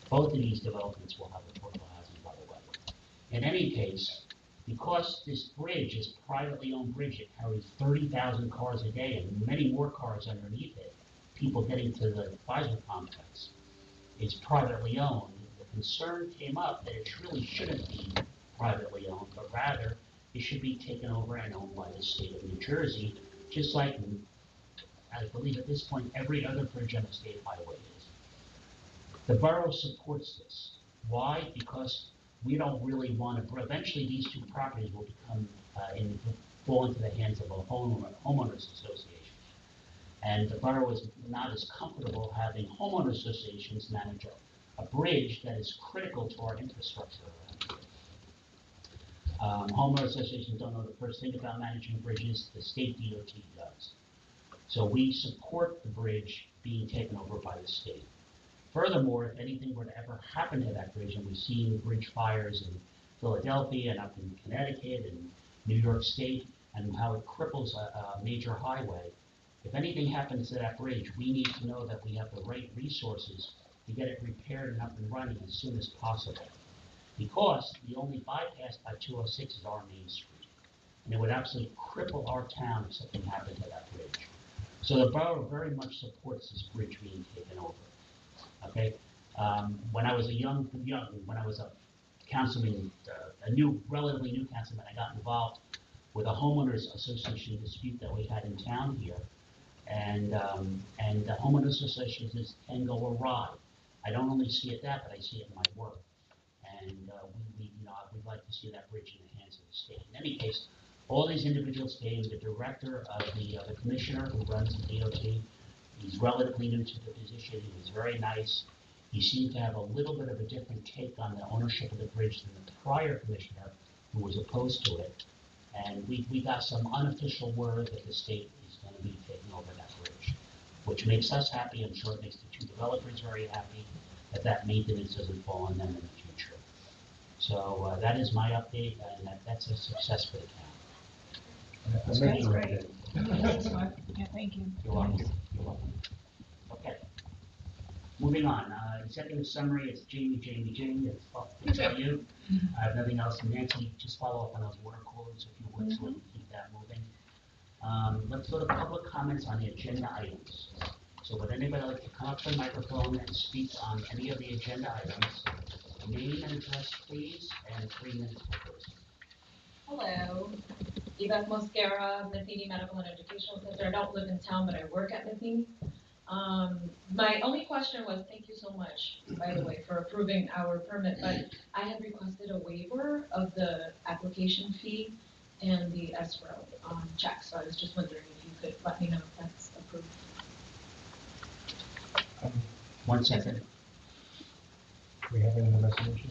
Both of these developments will have affordable housing, by the way. In any case, because this bridge is a privately owned bridge, it carries 30,000 cars a day and many more cars underneath it, people getting to the Pfizer complex, is privately owned. The concern came up that it really shouldn't be privately owned, but rather it should be taken over and owned by the state of New Jersey, just like, I believe at this point, every other bridge on the state highway is. The borough supports this. Why? Because we don't really want to, eventually these 2 properties will become, fall into the hands of a homeowners association. And the borough is not as comfortable having homeowner associations manage a bridge that is critical to our infrastructure around here. Homeowner associations don't know the first thing about managing bridges, the state DOT does. So we support the bridge being taken over by the state. Furthermore, if anything were to ever happen to that bridge, and we've seen bridge fires in Philadelphia and up in Connecticut and New York State, and how it cripples a major highway, if anything happens to that bridge, we need to know that we have the right resources to get it repaired and up and running as soon as possible. Because the only bypass by 206 is our main street. And it would absolutely cripple our town if something happened to that bridge. So the borough very much supports this bridge being taken over. Okay, when I was when I was a councilman, relatively new councilman, I got involved with a homeowners association dispute that we had in town here, and the homeowners associations can go awry. I don't only see it that, but I see it in my work, and we'd like to see that bridge in the hands of the state. In any case, All these individuals came, the director of the commissioner who runs the DOT, he's relatively new to the position, he was very nice. He seemed to have a little bit of a different take on the ownership of the bridge than the prior commissioner who was opposed to it. And we got some unofficial word that the state is going to be taking over that bridge, which makes us happy. I'm sure it makes the two developers very happy that maintenance doesn't fall on them in the future. So that is my update, and that's a success for the town. That's great. Thanks, Mark. Yeah, thank you. You're welcome. You're welcome. Okay. Moving on, executive summary, it's Jamie, it's to tell you. I have nothing else. Nancy, just follow up on those water coolers if you would, so we can keep that moving. Let's go to public comments on the agenda items. So would anybody like to come up to the microphone and speak on any of the agenda items? Name and address, please, and 3 minutes per person. Hello, Eva Mosquera, Matheny Medical and Educational Center. I don't live in town, but I work at Matheny. My only question was, thank you so much, by the way, for approving our permit, but I had requested a waiver of the application fee and the escrow check, so I was just wondering if you could let me know if that's approved. 1 second. We have any resolution?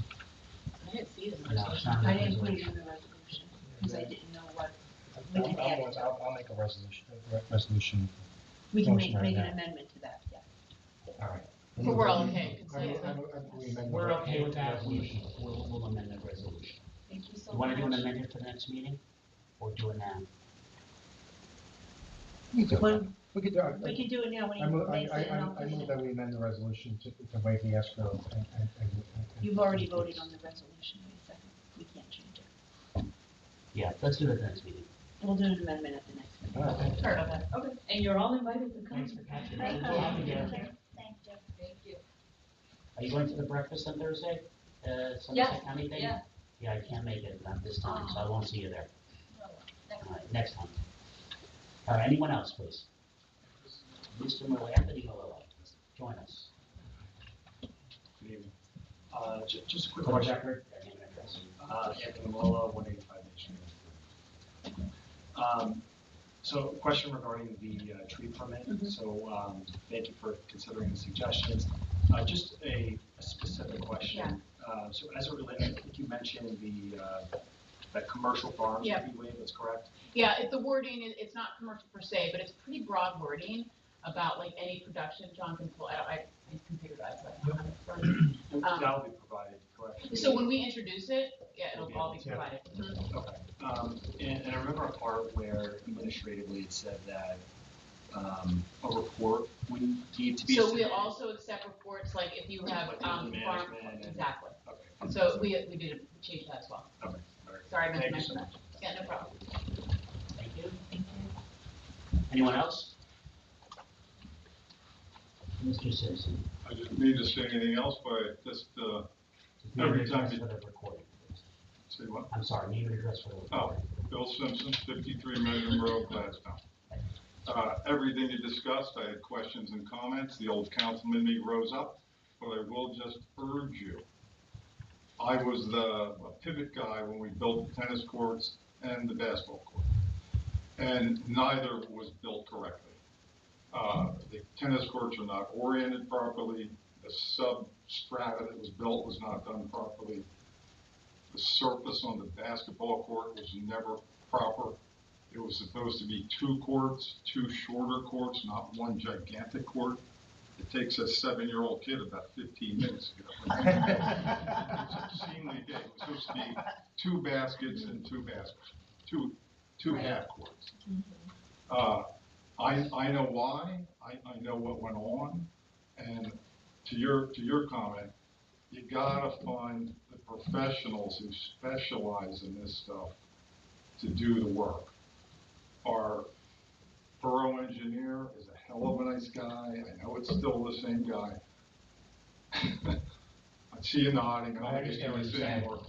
I didn't see the No, it's not I a didn't put it resolution. in the resolution, because I didn't know what, we can add it. I'll make a resolution. We can motion make right an now. amendment to that, yeah. All right. But we're all okay. We're okay with that. We'll amend the resolution. Thank you so You want to do an much. amendment for the next meeting, or do it now? We could do We can do it now when I he move makes it, and I'll put it in. that we amend the resolution to waive the escrow and. You've already voted on the resolution, wait a second, we can't change it. Yeah, let's do it at the next meeting. We'll do an amendment at the next meeting. All right. Heard of it. Okay, and you're all invited to come. Thanks for catching me. We'll have you there. Thank you. Thank you. Are you going to the breakfast on Thursday? Yes, Somerset County thing? yeah. Yeah, I can't make it, not this time, so I won't see you there. Next All right, next time. All right, anyone else, please? Mr. Malloy, Anthony Malloy, join us. Good evening. Just a quick For the question. record, name and address. Anthony Malola, 185 Nation. So a question regarding the tree permit. So thank you for considering the suggestions. Just a specific question. So as it relates, I think you mentioned that commercial farms Yeah. would be waived, that's correct? Yeah, the wording, it's not commercial per se, but it's pretty broad wording about like any production. John can pull, I computerized, but I don't have it in front of me. That will be provided, correct? So when we introduce it, yeah, it'll all be provided. Okay. And I remember a part where administratively it said that a report would need to be. So we submitted. also accept reports, like if you have, farm, Management and- exactly. Okay. So we did change that as well. Okay. All right. Sorry, I meant to Thank you mention so that. Yeah, no problem. Thank you. Anyone else? Mr. Simpson. I didn't mean to say anything else, but just, Name and Every time address you- for the recording, please. say what? I'm sorry, name and address for the Oh, recording. Bill Simpson, 53 Measure Road, Gladstone. Everything you discussed, I had questions and comments. The old councilman in me rose up, but I will just urge you. I was the pivot guy when we built the tennis courts and the basketball court, and neither was built correctly. The tennis courts are not oriented properly. The substrata that was built was not done properly. The surface on the basketball court was never proper. It was supposed to be 2 courts, 2 shorter courts, not 1 gigantic court. It takes a 7-year-old kid about 15 minutes to get up. It's obscenely big. It was supposed to be 2 baskets and 2 baskets, two half courts. I know why. I know what went on. And to your comment, you gotta find the professionals who specialize in this stuff to do the work. Our borough engineer is a hell of a nice guy. I know it's still the same guy. I see you nodding, and I'm getting you to say more.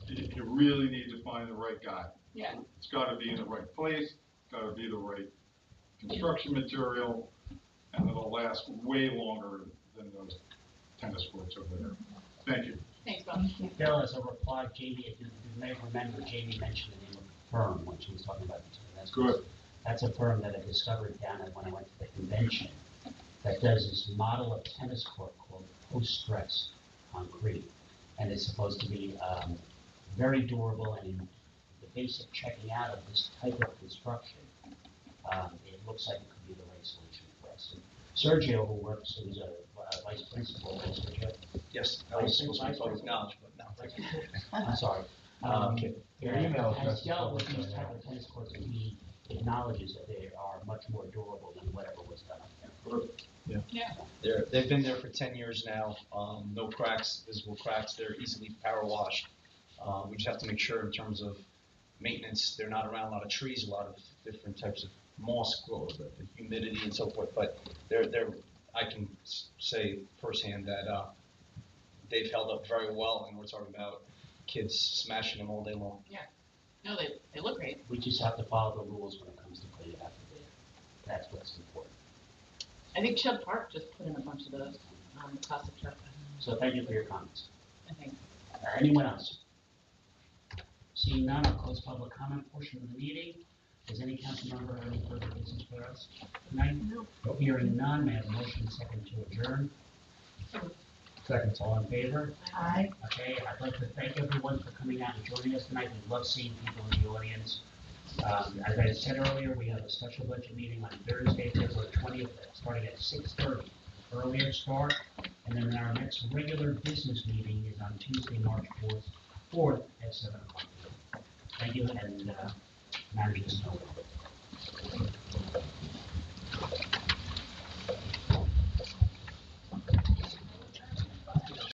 You really need to find the right guy. Yeah. It's gotta be in the right place, gotta be the right construction material, and it'll last way longer than those tennis courts over there. Thank you. Thanks, Bob. Bill, as a reply, Jamie, if you may remember, Jamie mentioned the name of firm when she was talking about the tennis. Good. That's a firm that I discovered down at when I went to the convention that does this model of tennis court called post-stress concrete. And it's supposed to be very durable, and the basic checking out of this type of construction, it looks like it could be the right solution for us. And Sergio, who works, who's a vice principal, Sergio, Yes, I was supposed to be public knowledge, but no. I'm sorry. Your email Has address is dealt with public these right type now. of tennis courts, and he acknowledges that they are much more durable than whatever was done up there. Good. They've been there for 10 years now, no cracks, visible cracks, they're easily power washed. We just have to make sure in terms of maintenance, they're not around a lot of trees, a lot of different types of moss growth, the humidity and so forth, but I can say firsthand that they've held up very well, and we're talking about kids smashing them all day long. No, they look great. We just have to follow the rules when it comes to cleaning up the data. That's what's important. I think Chubb Park just put in a bunch of those, classic truck. So thank you for your comments. I think. Anyone else? Seeing none, I'll close public comment portion of the meeting. Does any council member have any further business for us tonight? No. Hearing none, may I have a motion second to adjourn? Second. All in favor? Aye. Okay, I'd like to thank everyone for coming out and joining us tonight. We love seeing people in the audience. As I said earlier, we have a special budget meeting on Thursday, February 20th, starting at 6:30, earlier start. And then our next regular business meeting is on Tuesday, March 4th at 7 o'clock. Thank you, and manage this.